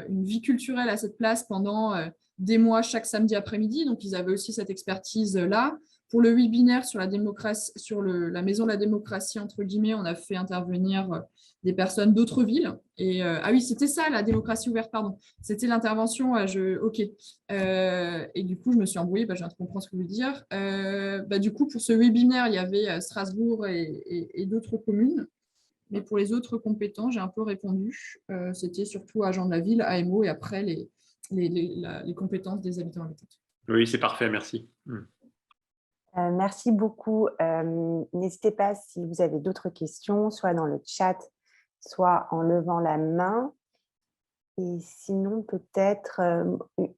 une vie culturelle à cette place pendant des mois chaque samedi après-midi. Donc, ils avaient aussi cette expertise-là. Pour le webinaire sur la démocratie, sur la maison de la démocratie, entre guillemets, on a fait intervenir des personnes d'autres villes. Et, ah oui, c'était ça, la démocratie ouverte, pardon. C'était l'intervention, OK. Et du coup, je me suis embrouillée, je viens de comprendre ce que vous voulez dire. Du coup, pour ce webinaire, il y avait Strasbourg et d'autres communes. Mais pour les autres compétents, j'ai un peu répondu. C'était surtout agent de la ville, AMO, et après les compétences des habitants-habitantes. Oui, c'est parfait, merci. Merci beaucoup. N'hésitez pas si vous avez d'autres questions, soit dans le chat, soit en levant la main. Et sinon, peut-être,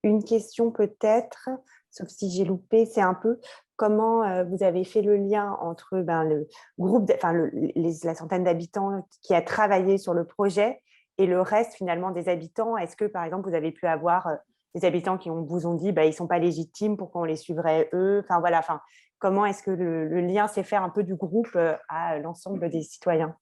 une question peut-être, sauf si j'ai loupé, c'est un peu comment vous avez fait le lien entre le groupe, la centaine d'habitants qui a travaillé sur le projet et le reste finalement des habitants. Est-ce que, par exemple, vous avez pu avoir des habitants qui vous ont dit ils ne sont pas légitimes, pourquoi on les suivrait eux? Comment est-ce que le lien s'est fait un peu du groupe à l'ensemble des citoyens?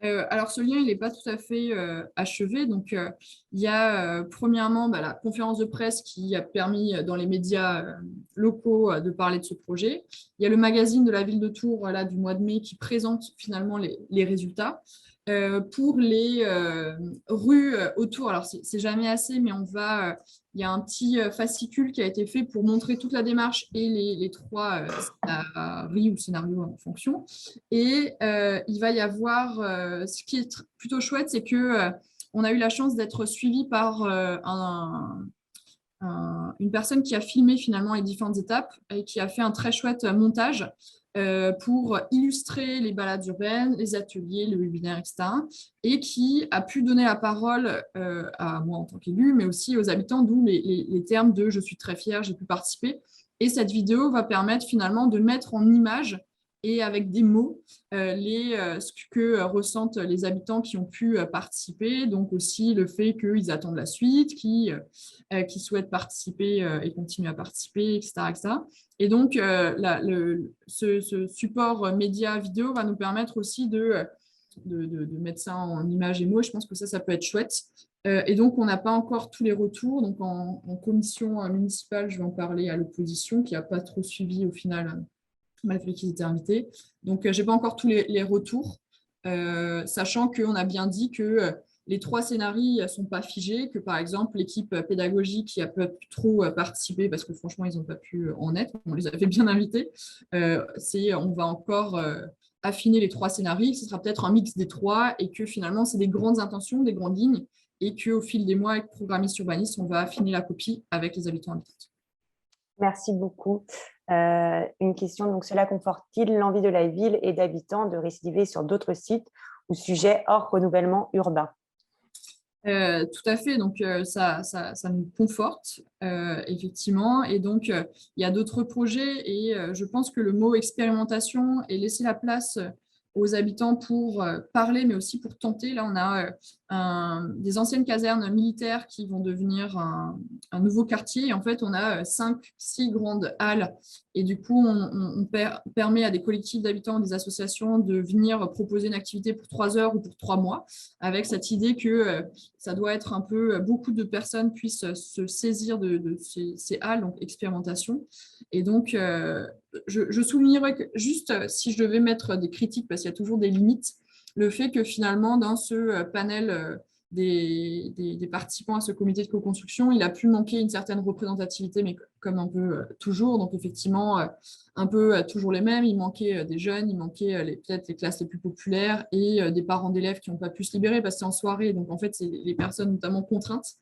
Alors, ce lien, il n'est pas tout à fait achevé. Donc, il y a premièrement la conférence de presse qui a permis dans les médias locaux de parler de ce projet. Il y a le magazine de la ville de Tours du mois de mai qui présente finalement les résultats. Pour les rues autour, alors c'est jamais assez, mais il y a un petit fascicule qui a été fait pour montrer toute la démarche et les trois scénarios en fonction. Et il va y avoir, ce qui est plutôt chouette, c'est que on a eu la chance d'être suivi par une personne qui a filmé finalement les différentes étapes et qui a fait un très chouette montage pour illustrer les balades urbaines, les ateliers, le webinaire, etc. Et qui a pu donner la parole à moi en tant qu'élu, mais aussi aux habitants, d'où les termes de « je suis très fière, j'ai pu participer ». Et cette vidéo va permettre finalement de mettre en image et avec des mots ce que ressentent les habitants qui ont pu participer, donc aussi le fait qu'ils attendent la suite, qui souhaitent participer et continuer à participer, etc. etc. Et donc, ce support média vidéo va nous permettre aussi de mettre ça en images et mots. Je pense que ça peut être chouette. Et donc, on n'a pas encore tous les retours. Donc, en commission municipale, je vais en parler à l'opposition, qui n'a pas trop suivi au final, malgré qu'ils étaient invités. Donc, je n'ai pas encore tous les retours, sachant qu'on a bien dit que les 3 scénarios ne sont pas figés, que par exemple, l'équipe pédagogique qui a pas pu trop participer, parce que franchement, ils n'ont pas pu en être, on les avait bien invités, on va encore affiner les 3 scénarios, ce sera peut-être un mix des 3, et que finalement, c'est des grandes intentions, des grandes lignes, et qu'au fil des mois, avec programmistes urbanistes, on va affiner la copie avec les habitants-habitantes. Merci beaucoup. Une question, donc cela conforte-t-il l'envie de la ville et d'habitants de récidiver sur d'autres sites ou sujets hors renouvellement urbain? Tout à fait, donc ça nous conforte, effectivement. Et donc, il y a d'autres projets et je pense que le mot expérimentation et laisser la place aux habitants pour parler, mais aussi pour tenter. Là, on a des anciennes casernes militaires qui vont devenir un nouveau quartier. Et en fait, on a 5-6 grandes halles. Et du coup, on permet à des collectifs d'habitants, des associations de venir proposer une activité pour 3 heures ou pour 3 mois, avec cette idée que ça doit être un peu, beaucoup de personnes puissent se saisir de ces halles, donc expérimentation. Et donc, je soulignerais que juste si je devais mettre des critiques, parce qu'il y a toujours des limites, le fait que finalement, dans ce panel des participants à ce comité de co-construction, il a pu manquer une certaine représentativité, mais comme un peu toujours. Donc, effectivement, un peu toujours les mêmes. Il manquait des jeunes, il manquait peut-être les classes les plus populaires et des parents d'élèves qui n'ont pas pu se libérer parce que c'est en soirée. Donc, en fait, c'est les personnes notamment contraintes.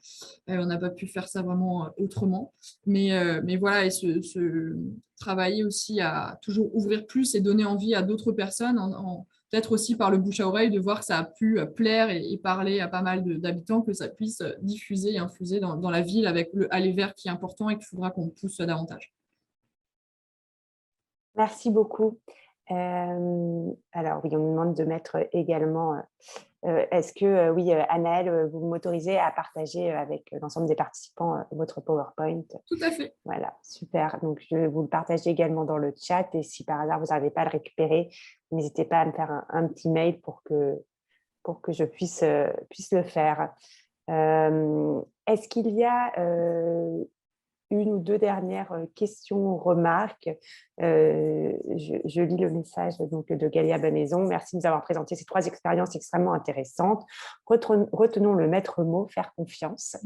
On n'a pas pu faire ça vraiment autrement. Mais voilà, et travailler aussi à toujours ouvrir plus et donner envie à d'autres personnes peut-être aussi par le bouche à oreille, de voir que ça a pu plaire et parler à pas mal d'habitants, que ça puisse diffuser et infuser dans la ville avec le aller vert qui est important et qu'il faudra qu'on pousse davantage. Merci beaucoup. Alors oui, on me demande de mettre également, est-ce que, oui, Anaëlle, vous m'autorisez à partager avec l'ensemble des participants votre PowerPoint? Tout à fait. Voilà, super. Donc, je vais vous le partager également dans le chat et si par hasard vous n'arrivez pas à le récupérer, n'hésitez pas à me faire un petit mail pour que je puisse le faire. Est-ce qu'il y a une ou deux dernières questions ou remarques? Je lis le message donc, de Galia Bamaison. Merci de nous avoir présenté ces 3 expériences extrêmement intéressantes. Retenons le maître mot, faire confiance.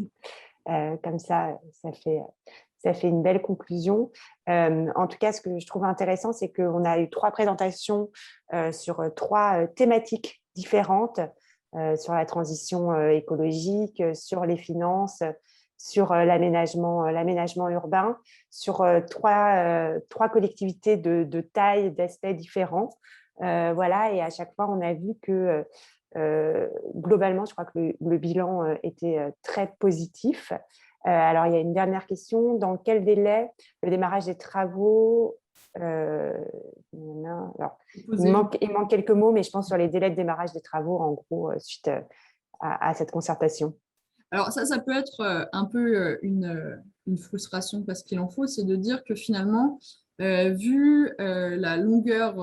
Comme ça fait une belle conclusion. En tout cas, ce que je trouve intéressant, c'est qu'on a eu 3 présentations sur 3 thématiques différentes, sur la transition écologique, sur les finances, sur l'aménagement urbain, sur 3 collectivités de taille, d'aspects différents. Voilà, et à chaque fois, on a vu que globalement, je crois que le bilan était très positif. Alors, il y a une dernière question. Dans quel délai le démarrage des travaux alors, il manque quelques mots, mais je pense sur les délais de démarrage des travaux, en gros, suite à cette concertation. Alors ça peut être un peu une frustration parce qu'il en faut, c'est de dire que finalement, vu la longueur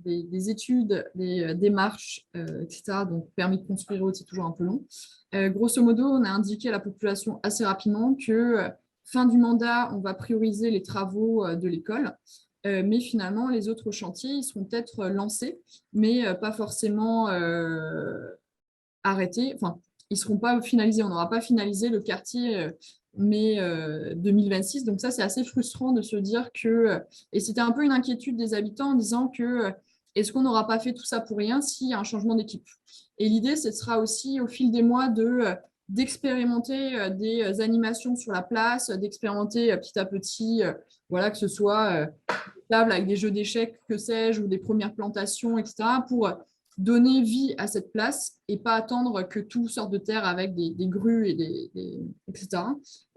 des études, des démarches, etc., donc permis de construire c'est toujours un peu long, grosso modo, on a indiqué à la population assez rapidement que fin du mandat, on va prioriser les travaux de l'école, mais finalement, les autres chantiers, ils seront peut-être lancés, mais pas forcément arrêtés. Enfin, ils ne seront pas finalisés. On n'aura pas finalisé le quartier mai 2026. Donc ça, c'est assez frustrant de se dire que... Et c'était un peu une inquiétude des habitants en disant que est-ce qu'on n'aura pas fait tout ça pour rien s'il y a un changement d'équipe? Et l'idée, ce sera aussi au fil des mois d'expérimenter des animations sur la place, d'expérimenter petit à petit, voilà, que ce soit des tables avec des jeux d'échecs, que sais-je, ou des premières plantations, etc., pour donner vie à cette place et pas attendre que tout sorte de terre avec des grues etc.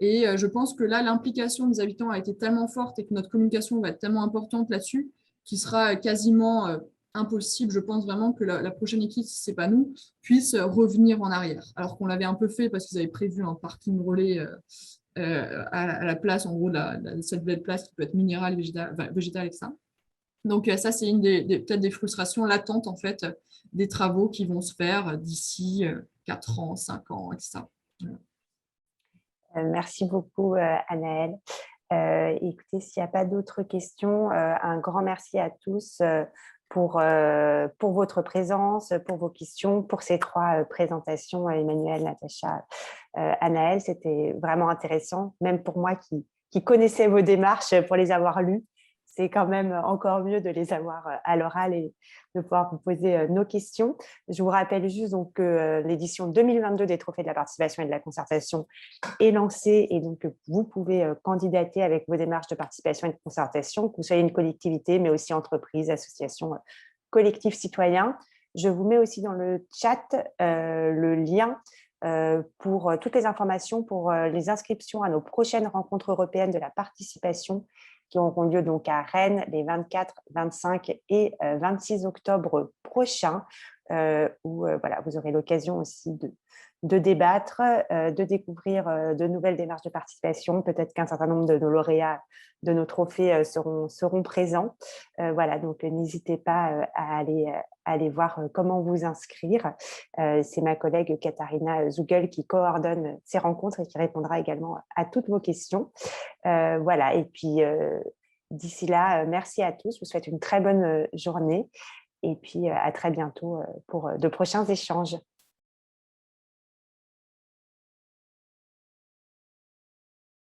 Et je pense que là, l'implication des habitants a été tellement forte et que notre communication va être tellement importante là-dessus qu'il sera quasiment impossible, je pense vraiment que la prochaine équipe, si ce n'est pas nous, puisse revenir en arrière. Alors qu'on l'avait un peu fait parce qu'ils avaient prévu un parking relais à la place, en gros, cette belle place qui peut être minérale, végétale, etc. Donc ça, c'est peut-être des frustrations latentes en fait des travaux qui vont se faire d'ici 4 ans, 5 ans, etc. Voilà. Merci beaucoup, Anaëlle. Écoutez, s'il n'y a pas d'autres questions, un grand merci à tous pour votre présence, pour vos questions, pour ces 3 présentations, Emmanuelle, Natacha, Anaëlle. C'était vraiment intéressant, même pour moi qui connaissais vos démarches, pour les avoir lues. C'est quand même encore mieux de les avoir à l'oral et de pouvoir vous poser nos questions. Je vous rappelle juste donc, que l'édition 2022 des Trophées de la participation et de la concertation est lancée et donc vous pouvez candidater avec vos démarches de participation et de concertation, que vous soyez une collectivité, mais aussi entreprise, association, collectif citoyen. Je vous mets aussi dans le chat le lien pour toutes les informations pour les inscriptions à nos prochaines rencontres européennes de la participation qui auront lieu donc à Rennes les 24, 25 et 26 octobre prochains, où voilà, vous aurez l'occasion aussi de débattre, de découvrir de nouvelles démarches de participation. Peut-être qu'un certain nombre de nos lauréats de nos trophées seront présents. Voilà, donc n'hésitez pas à aller voir comment vous inscrire. C'est ma collègue Katharina Zugel qui coordonne ces rencontres et qui répondra également à toutes vos questions. Voilà, et puis d'ici là, merci à tous. Je vous souhaite une très bonne journée et puis à très bientôt pour de prochains échanges.